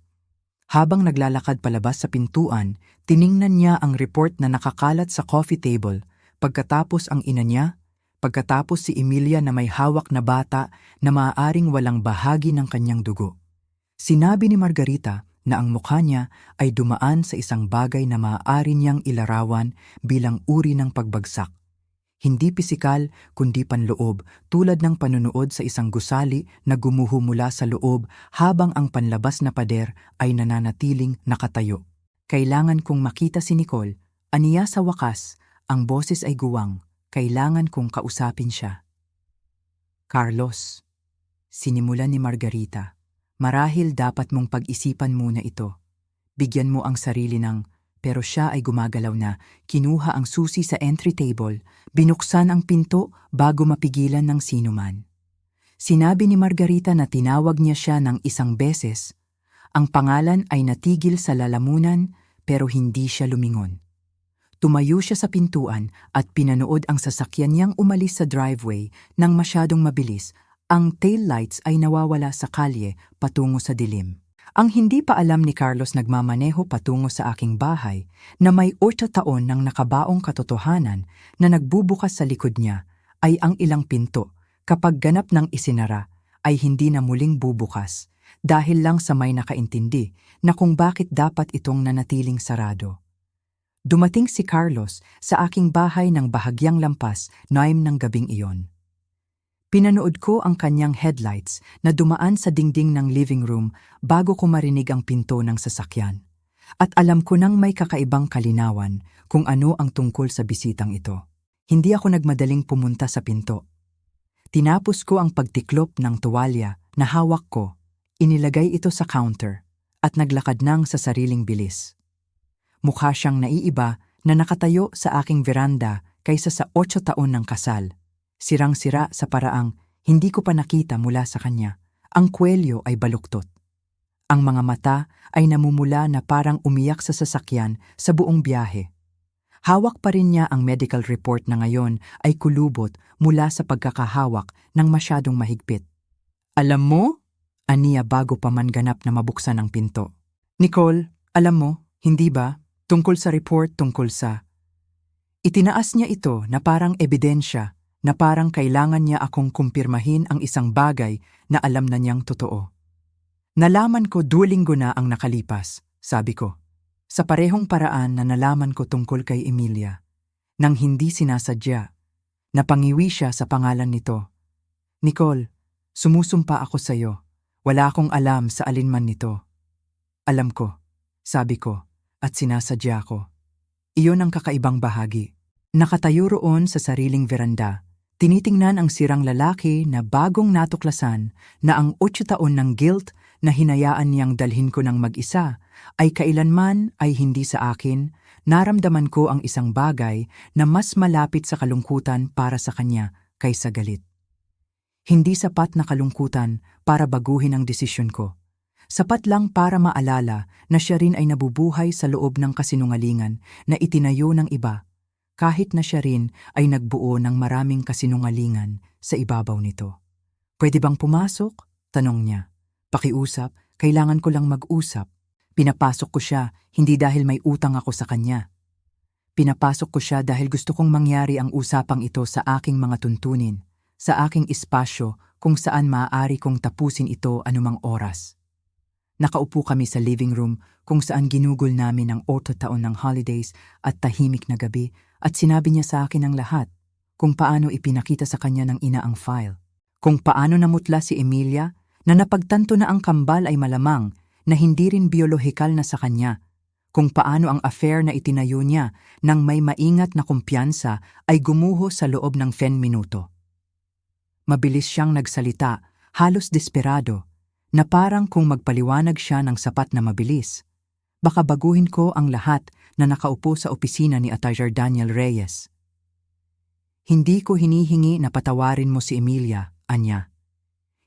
Habang naglalakad palabas sa pintuan, tiningnan niya ang report na nakakalat sa coffee table, pagkatapos ang ina niya, pagkatapos si Emilia na may hawak na bata na maaaring walang bahagi ng kanyang dugo. Sinabi ni Margarita na ang mukha niya ay dumaan sa isang bagay na maaari niyang ilarawan bilang uri ng pagbagsak. Hindi pisikal kundi panloob tulad ng panunood sa isang gusali na gumuho mula sa loob habang ang panlabas na pader ay nananatiling nakatayo. Kailangan kong makita si Nicole, aniya sa wakas, ang boses ay guwang. Kailangan kong kausapin siya. Carlos, sinimulan ni Margarita, marahil dapat mong pag-isipan muna ito. Bigyan mo ang sarili ng, pero siya ay gumagalaw na, kinuha ang susi sa entry table, binuksan ang pinto bago mapigilan ng sinuman. Sinabi ni Margarita na tinawag niya siya ng isang beses. Ang pangalan ay natigil sa lalamunan pero hindi siya lumingon. Tumayo siya sa pintuan at pinanood ang sasakyan niyang umalis sa driveway nang masyadong mabilis. Ang taillights ay nawawala sa kalye patungo sa dilim. Ang hindi pa alam ni Carlos nagmamaneho patungo sa aking bahay na may 8 taon ng nakabaong katotohanan na nagbubukas sa likod niya ay ang ilang pinto kapag ganap ng isinara ay hindi na muling bubukas dahil lang sa may nakaintindi na kung bakit dapat itong nanatiling sarado. Dumating si Carlos sa aking bahay ng bahagyang lampas 9 ng gabing iyon. Pinanood ko ang kanyang headlights na dumaan sa dingding ng living room bago ko marinig ang pinto ng sasakyan. At alam ko nang may kakaibang kalinawan kung ano ang tungkol sa bisitang ito. Hindi ako nagmadaling pumunta sa pinto. Tinapos ko ang pagtiklop ng tuwalya na hawak ko, inilagay ito sa counter, at naglakad nang sa sariling bilis. Mukha siyang naiiba na nakatayo sa aking veranda kaysa sa 8 taon ng kasal. Sirang-sira sa paraang hindi ko pa nakita mula sa kanya. Ang kwelyo ay baluktot. Ang mga mata ay namumula na parang umiyak sa sasakyan sa buong biyahe. Hawak pa rin niya ang medical report na ngayon ay kulubot mula sa pagkakahawak ng masyadong mahigpit. Alam mo? Aniya bago pa man ganap na mabuksan ang pinto. Nicole, alam mo, hindi ba? Tungkol sa report, tungkol sa... Itinaas niya ito na parang ebidensya, na parang kailangan niya akong kumpirmahin ang isang bagay na alam na niyang totoo. Nalaman ko 2 linggo na ang nakalipas, sabi ko. Sa parehong paraan na nalaman ko tungkol kay Emilia. Nang hindi sinasadya, napangiwi siya sa pangalan nito. Nicole, sumusumpa ako sa iyo. Wala akong alam sa alinman nito. Alam ko, sabi ko. At sinasadya ko. Iyon ang kakaibang bahagi. Nakatayo roon sa sariling veranda, tinitingnan ang sirang lalaki na bagong natuklasan na ang 8 taon ng guilt na hinayaan niyang dalhin ko ng mag-isa ay kailanman ay hindi sa akin. Naramdaman ko ang isang bagay na mas malapit sa kalungkutan para sa kanya kaysa galit. Hindi sapat na kalungkutan para baguhin ang desisyon ko. Sapat lang para maalala na siya rin ay nabubuhay sa loob ng kasinungalingan na itinayo ng iba, kahit na siya rin ay nagbuo ng maraming kasinungalingan sa ibabaw nito. Pwede bang pumasok? Tanong niya. Pakiusap, kailangan ko lang mag-usap. Pinapasok ko siya, hindi dahil may utang ako sa kanya. Pinapasok ko siya dahil gusto kong mangyari ang usapang ito sa aking mga tuntunin, sa aking espasyo kung saan maaari kong tapusin ito anumang oras. Nakaupo kami sa living room kung saan ginugol namin ang 8 taon ng holidays at tahimik na gabi at sinabi niya sa akin ang lahat, kung paano ipinakita sa kanya ng ina ang file. Kung paano namutla si Emilia na napagtanto na ang kambal ay malamang na hindi rin biolohikal na sa kanya. Kung paano ang affair na itinayo niya nang may maingat na kumpiyansa ay gumuho sa loob ng 10 minuto. Mabilis siyang nagsalita, halos desperado, na parang kung magpaliwanag siya ng sapat na mabilis. Baka baguhin ko ang lahat na nakaupo sa opisina ni Attorney Daniel Reyes. Hindi ko hinihingi na patawarin mo si Emilia, Anya.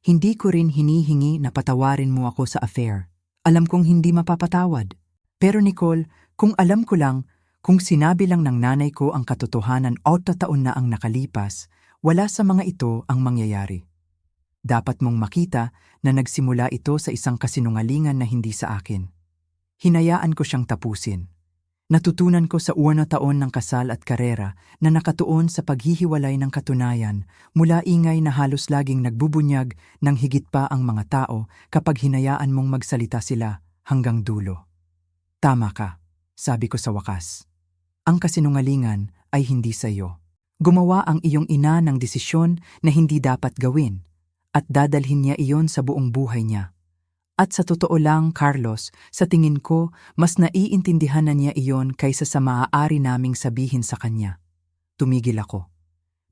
Hindi ko rin hinihingi na patawarin mo ako sa affair. Alam kong hindi mapapatawad. Pero Nicole, kung alam ko lang, kung sinabi lang ng nanay ko ang katotohanan 8 taon na ang nakalipas, wala sa mga ito ang mangyayari. Dapat mong makita na nagsimula ito sa isang kasinungalingan na hindi sa akin. Hinayaan ko siyang tapusin. Natutunan ko sa 1 taon ng kasal at karera na nakatuon sa paghihiwalay ng katunayan mula ingay na halos laging nagbubunyag ng higit pa ang mga tao kapag hinayaan mong magsalita sila hanggang dulo. Tama ka, sabi ko sa wakas. Ang kasinungalingan ay hindi sa iyo. Gumawa ang iyong ina ng desisyon na hindi dapat gawin at dadalhin niya iyon sa buong buhay niya. At sa totoo lang, Carlos, sa tingin ko, mas naiintindihan na niya iyon kaysa sa maaari naming sabihin sa kanya. Tumigil ako.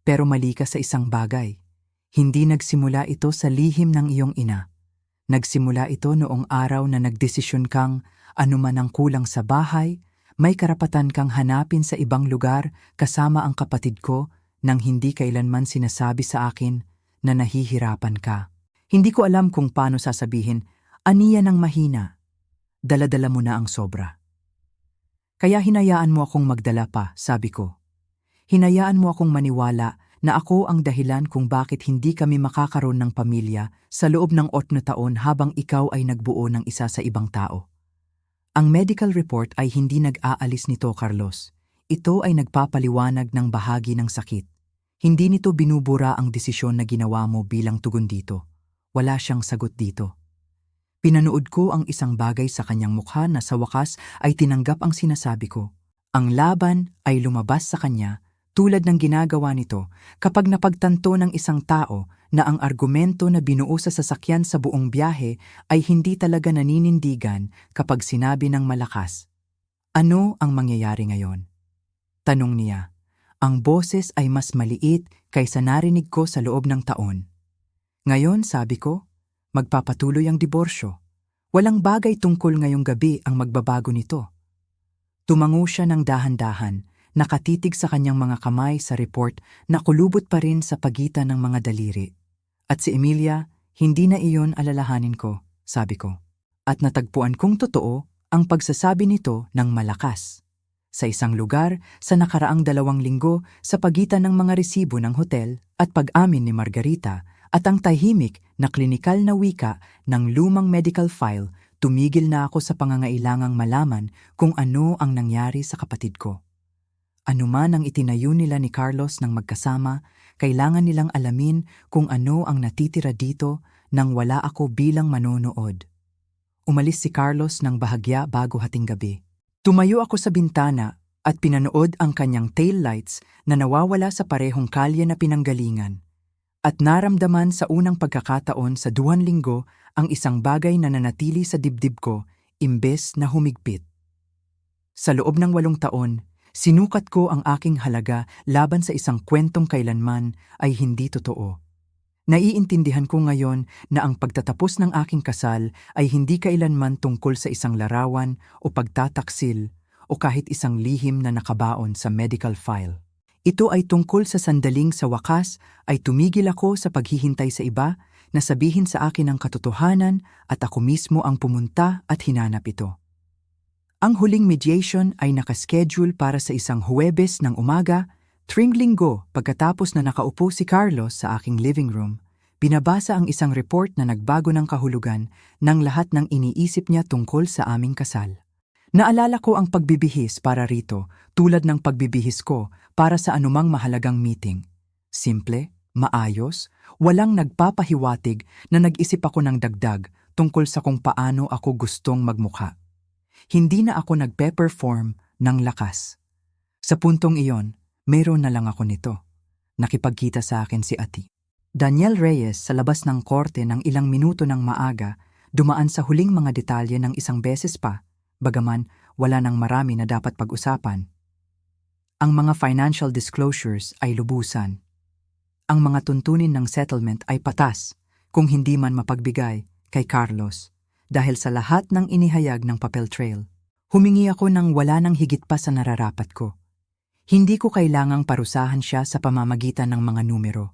Pero mali ka sa isang bagay. Hindi nagsimula ito sa lihim ng iyong ina. Nagsimula ito noong araw na nagdesisyon kang anuman ang kulang sa bahay, may karapatan kang hanapin sa ibang lugar kasama ang kapatid ko nang hindi kailanman sinasabi sa akin na nahihirapan ka. Hindi ko alam kung paano sasabihin, aniya ng mahina. Dala-dala mo na ang sobra. Kaya hinayaan mo akong magdala pa, sabi ko. Hinayaan mo akong maniwala na ako ang dahilan kung bakit hindi kami makakaroon ng pamilya sa loob ng 8 taon habang ikaw ay nagbuo ng isa sa ibang tao. Ang medical report ay hindi nag-aalis nito, Carlos. Ito ay nagpapaliwanag ng bahagi ng sakit. Hindi nito binubura ang desisyon na ginawa mo bilang tugon dito. Wala siyang sagot dito. Pinanood ko ang isang bagay sa kanyang mukha na sa wakas ay tinanggap ang sinasabi ko. Ang laban ay lumabas sa kanya tulad ng ginagawa nito kapag napagtanto ng isang tao na ang argumento na binuo sa sasakyan sa buong biyahe ay hindi talaga naninindigan kapag sinabi ng malakas. Ano ang mangyayari ngayon? Tanong niya. Ang boses ay mas maliit kaysa narinig ko sa loob ng taon. Ngayon, sabi ko, magpapatuloy ang diborsyo. Walang bagay tungkol ngayong gabi ang magbabago nito. Tumango siya ng dahan-dahan, nakatitig sa kanyang mga kamay sa report na kulubot pa rin sa pagitan ng mga daliri. At si Emilia, hindi na iyon alalahanin ko, sabi ko. At natagpuan kong totoo ang pagsasabi nito ng malakas. Sa isang lugar, sa nakaraang 2 linggo, sa pagitan ng mga resibo ng hotel at pag-amin ni Margarita, at ang tahimik na klinikal na wika ng lumang medical file, tumigil na ako sa pangangailangang malaman kung ano ang nangyari sa kapatid ko. Ano man ang itinayo nila ni Carlos ng magkasama, kailangan nilang alamin kung ano ang natitira dito nang wala ako bilang manonood. Umalis si Carlos ng bahagya bago hating gabi. Tumayo ako sa bintana at pinanood ang kanyang taillights na nawawala sa parehong kalye na pinanggalingan. At naramdaman sa unang pagkakataon sa 2 linggo ang isang bagay na nanatili sa dibdib ko imbes na humigpit. Sa loob ng 8 taon, sinukat ko ang aking halaga laban sa isang kwentong kailanman ay hindi totoo. Naiintindihan ko ngayon na ang pagtatapos ng aking kasal ay hindi kailanman tungkol sa isang larawan o pagtataksil o kahit isang lihim na nakabaon sa medical file. Ito ay tungkol sa sandaling sa wakas ay tumigil ako sa paghihintay sa iba na sabihin sa akin ang katotohanan at ako mismo ang pumunta at hinanap ito. Ang huling mediation ay nakaschedule para sa isang Huwebes ng umaga, 3 linggo pagkatapos na nakaupo si Carlos sa aking living room, Binabasa ang isang report na nagbago ng kahulugan ng lahat ng iniisip niya tungkol sa aming kasal. Naalala ko ang pagbibihis para rito, tulad ng pagbibihis ko para sa anumang mahalagang meeting. Simple, maayos, walang nagpapahiwatig na nag-isip ako ng dagdag tungkol sa kung paano ako gustong magmukha. Hindi na ako nagpe-perform ng lakas. Sa puntong iyon, mayroon na lang ako nito. Nakipagkita sa akin si Ati. Daniel Reyes sa labas ng korte ng ilang minuto ng maaga, dumaan sa huling mga detalye ng isang beses pa, bagaman wala nang marami na dapat pag-usapan. Ang mga financial disclosures ay lubusan. Ang mga tuntunin ng settlement ay patas, kung hindi man mapagbigay, kay Carlos, dahil sa lahat ng inihayag ng papel trail. Humingi ako ng wala nang higit pa sa nararapat ko. Hindi ko kailangang parusahan siya sa pamamagitan ng mga numero.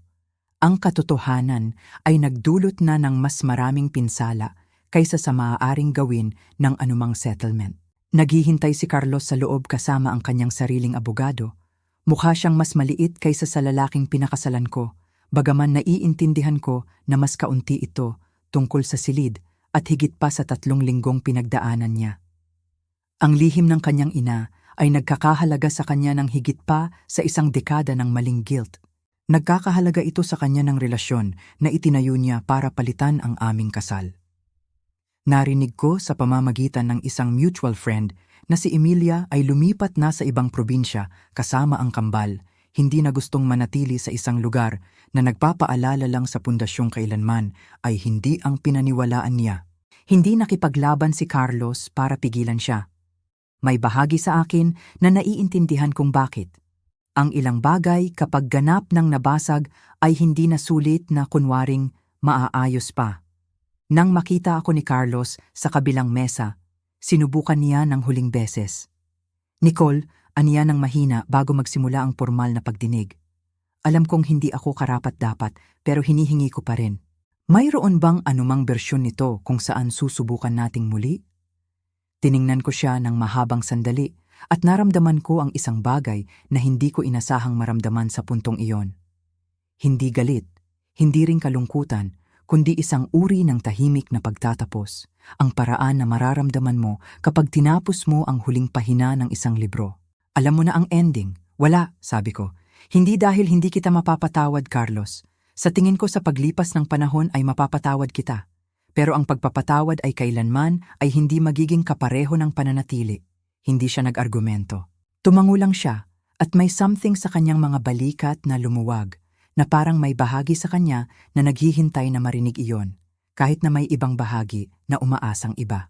Ang katotohanan ay nagdulot na ng mas maraming pinsala kaysa sa maaaring gawin ng anumang settlement. Naghihintay si Carlos sa loob kasama ang kanyang sariling abogado. Mukha siyang mas maliit kaysa sa lalaking pinakasalan ko, bagaman naiintindihan ko na mas kaunti ito tungkol sa silid at higit pa sa 3 linggong pinagdaanan niya. Ang lihim ng kanyang ina ay nagkakahalaga sa kanya ng higit pa sa 1 dekada ng maling guilt. Nagkakahalaga ito sa kanya ng relasyon na itinayo niya para palitan ang aming kasal. Narinig ko sa pamamagitan ng isang mutual friend na si Emilia ay lumipat na sa ibang probinsya kasama ang kambal, hindi na gustong manatili sa isang lugar na nagpapaalala lang sa pundasyong kailanman ay hindi ang pinaniwalaan niya. Hindi nakipaglaban si Carlos para pigilan siya. May bahagi sa akin na naiintindihan kung bakit. Ang ilang bagay kapag ganap ng nabasag ay hindi na sulit na kunwaring maaayos pa. Nang makita ako ni Carlos sa kabilang mesa, sinubukan niya ng huling beses. Nicole, aniya ng mahina bago magsimula ang formal na pagdinig. Alam kong hindi ako karapat-dapat pero hinihingi ko pa rin. Mayroon bang anumang bersyon nito kung saan susubukan nating muli? Tiningnan ko siya ng mahabang sandali at naramdaman ko ang isang bagay na hindi ko inasahang maramdaman sa puntong iyon. Hindi galit, hindi ring kalungkutan, kundi isang uri ng tahimik na pagtatapos, ang paraan na mararamdaman mo kapag tinapos mo ang huling pahina ng isang libro. Alam mo na ang ending. Wala, sabi ko. Hindi dahil hindi kita mapapatawad, Carlos. Sa tingin ko sa paglipas ng panahon ay mapapatawad kita. Pero ang pagpapatawad ay kailanman ay hindi magiging kapareho ng pananatili. Hindi siya nag-argumento. Tumango lang siya at may something sa kanyang mga balikat na lumuwag, na parang may bahagi sa kanya na naghihintay na marinig iyon, kahit na may ibang bahagi na umaasang iba.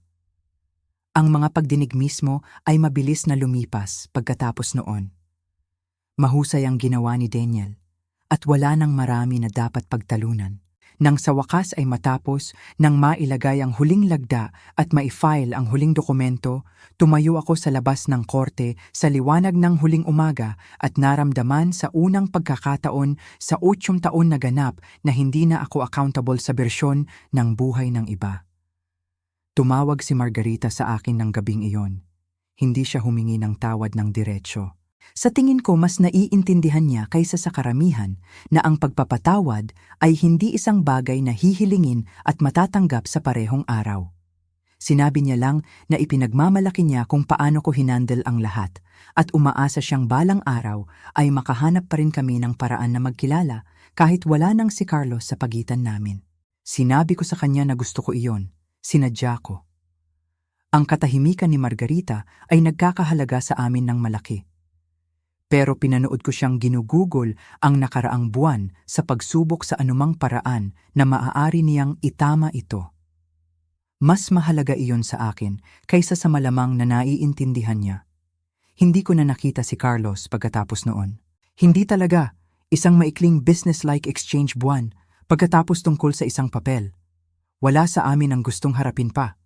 Ang mga pagdinig mismo ay mabilis na lumipas pagkatapos noon. Mahusay ang ginawa ni Daniel, at wala nang marami na dapat pagtalunan. Nang sa wakas ay matapos, nang mailagay ang huling lagda at ma-file ang huling dokumento, tumayo ako sa labas ng korte sa liwanag ng huling umaga at naramdaman sa unang pagkakataon sa 8 taon na ganap na hindi na ako accountable sa bersyon ng buhay ng iba. Tumawag si Margarita sa akin ng gabing iyon. Hindi siya humingi ng tawad ng diretsyo. Sa tingin ko mas naiintindihan niya kaysa sa karamihan na ang pagpapatawad ay hindi isang bagay na hihilingin at matatanggap sa parehong araw. Sinabi niya lang na ipinagmamalaki niya kung paano ko hinandle ang lahat at umaasa siyang balang araw ay makahanap pa rin kami ng paraan na magkilala kahit wala nang si Carlos sa pagitan namin. Sinabi ko sa kanya na gusto ko iyon, sinadya ko. Ang katahimikan ni Margarita ay nagkakahalaga sa amin ng malaki. Pero pinanood ko siyang ginugugol ang nakaraang buwan sa pagsubok sa anumang paraan na maaari niyang itama ito. Mas mahalaga iyon sa akin kaysa sa malamang na naiintindihan niya. Hindi ko na nakita si Carlos pagkatapos noon. Hindi talaga, isang maikling business-like exchange buwan pagkatapos tungkol sa isang papel. Wala sa amin ang gustong harapin pa.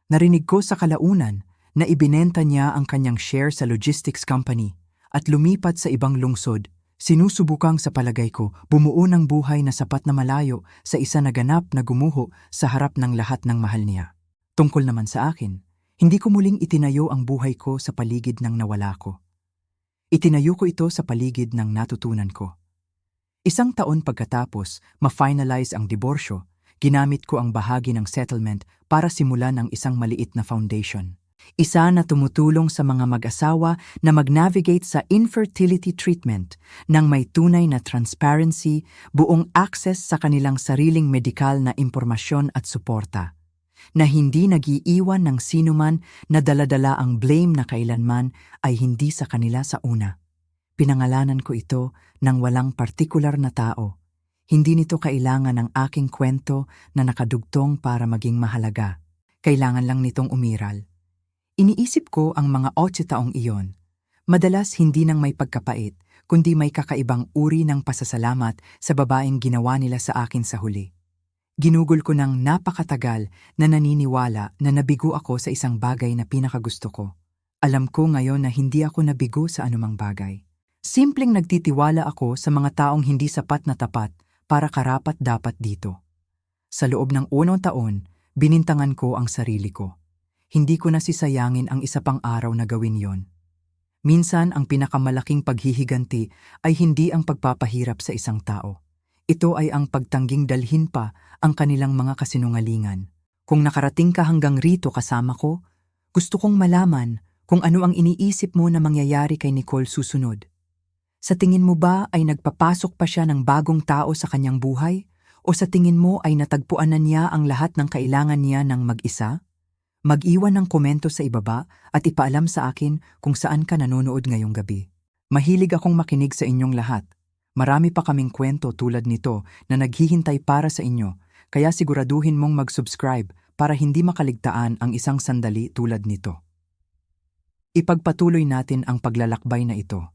Narinig ko sa kalaunan na ibinenta niya ang kanyang share sa logistics company at lumipat sa ibang lungsod. Sinusubukang sa palagay ko bumuo ng buhay na sapat na malayo sa isa na ganap na gumuho sa harap ng lahat ng mahal niya. Tungkol naman sa akin, hindi ko muling itinayo ang buhay ko sa paligid ng nawala ko. Itinayo ko ito sa paligid ng natutunan ko. Isang taon pagkatapos, ma-finalize ang diborsyo, ginamit ko ang bahagi ng settlement para simulan ang isang maliit na foundation. Isa na tumutulong sa mga mag-asawa na mag-navigate sa infertility treatment nang may tunay na transparency, buong access sa kanilang sariling medikal na impormasyon at suporta, na hindi nag-iiwan ng sinuman na daladala ang blame na kailanman ay hindi sa kanila sa una. Pinangalanan ko ito ng walang partikular na tao. Hindi nito kailangan ng aking kwento na nakadugtong para maging mahalaga. Kailangan lang nitong umiral. Iniisip ko ang mga 8 taong iyon. Madalas hindi nang may pagkapait, kundi may kakaibang uri ng pasasalamat sa babaeng ginawa nila sa akin sa huli. Ginugol ko ng napakatagal na naniniwala na nabigo ako sa isang bagay na pinakagusto ko. Alam ko ngayon na hindi ako nabigo sa anumang bagay. Simpleng nagtitiwala ako sa mga taong hindi sapat na tapat para karapat-dapat dito. Sa loob ng 1 taon, binintangan ko ang sarili ko. Hindi ko nasisayangin ang isa pang araw na gawin yon. Minsan ang pinakamalaking paghihiganti ay hindi ang pagpapahirap sa isang tao. Ito ay ang pagtangging dalhin pa ang kanilang mga kasinungalingan. Kung nakarating ka hanggang rito kasama ko, gusto kong malaman kung ano ang iniisip mo na mangyayari kay Nicole susunod. Sa tingin mo ba ay nagpapasok pa siya ng bagong tao sa kanyang buhay? O sa tingin mo ay natagpuan na niya ang lahat ng kailangan niya ng mag-isa? Mag-iwan ng komento sa ibaba at ipaalam sa akin kung saan ka nanonood ngayong gabi. Mahilig akong makinig sa inyong lahat. Marami pa kaming kwento tulad nito na naghihintay para sa inyo, kaya siguraduhin mong mag-subscribe para hindi makaligtaan ang isang sandali tulad nito. Ipagpatuloy natin ang paglalakbay na ito.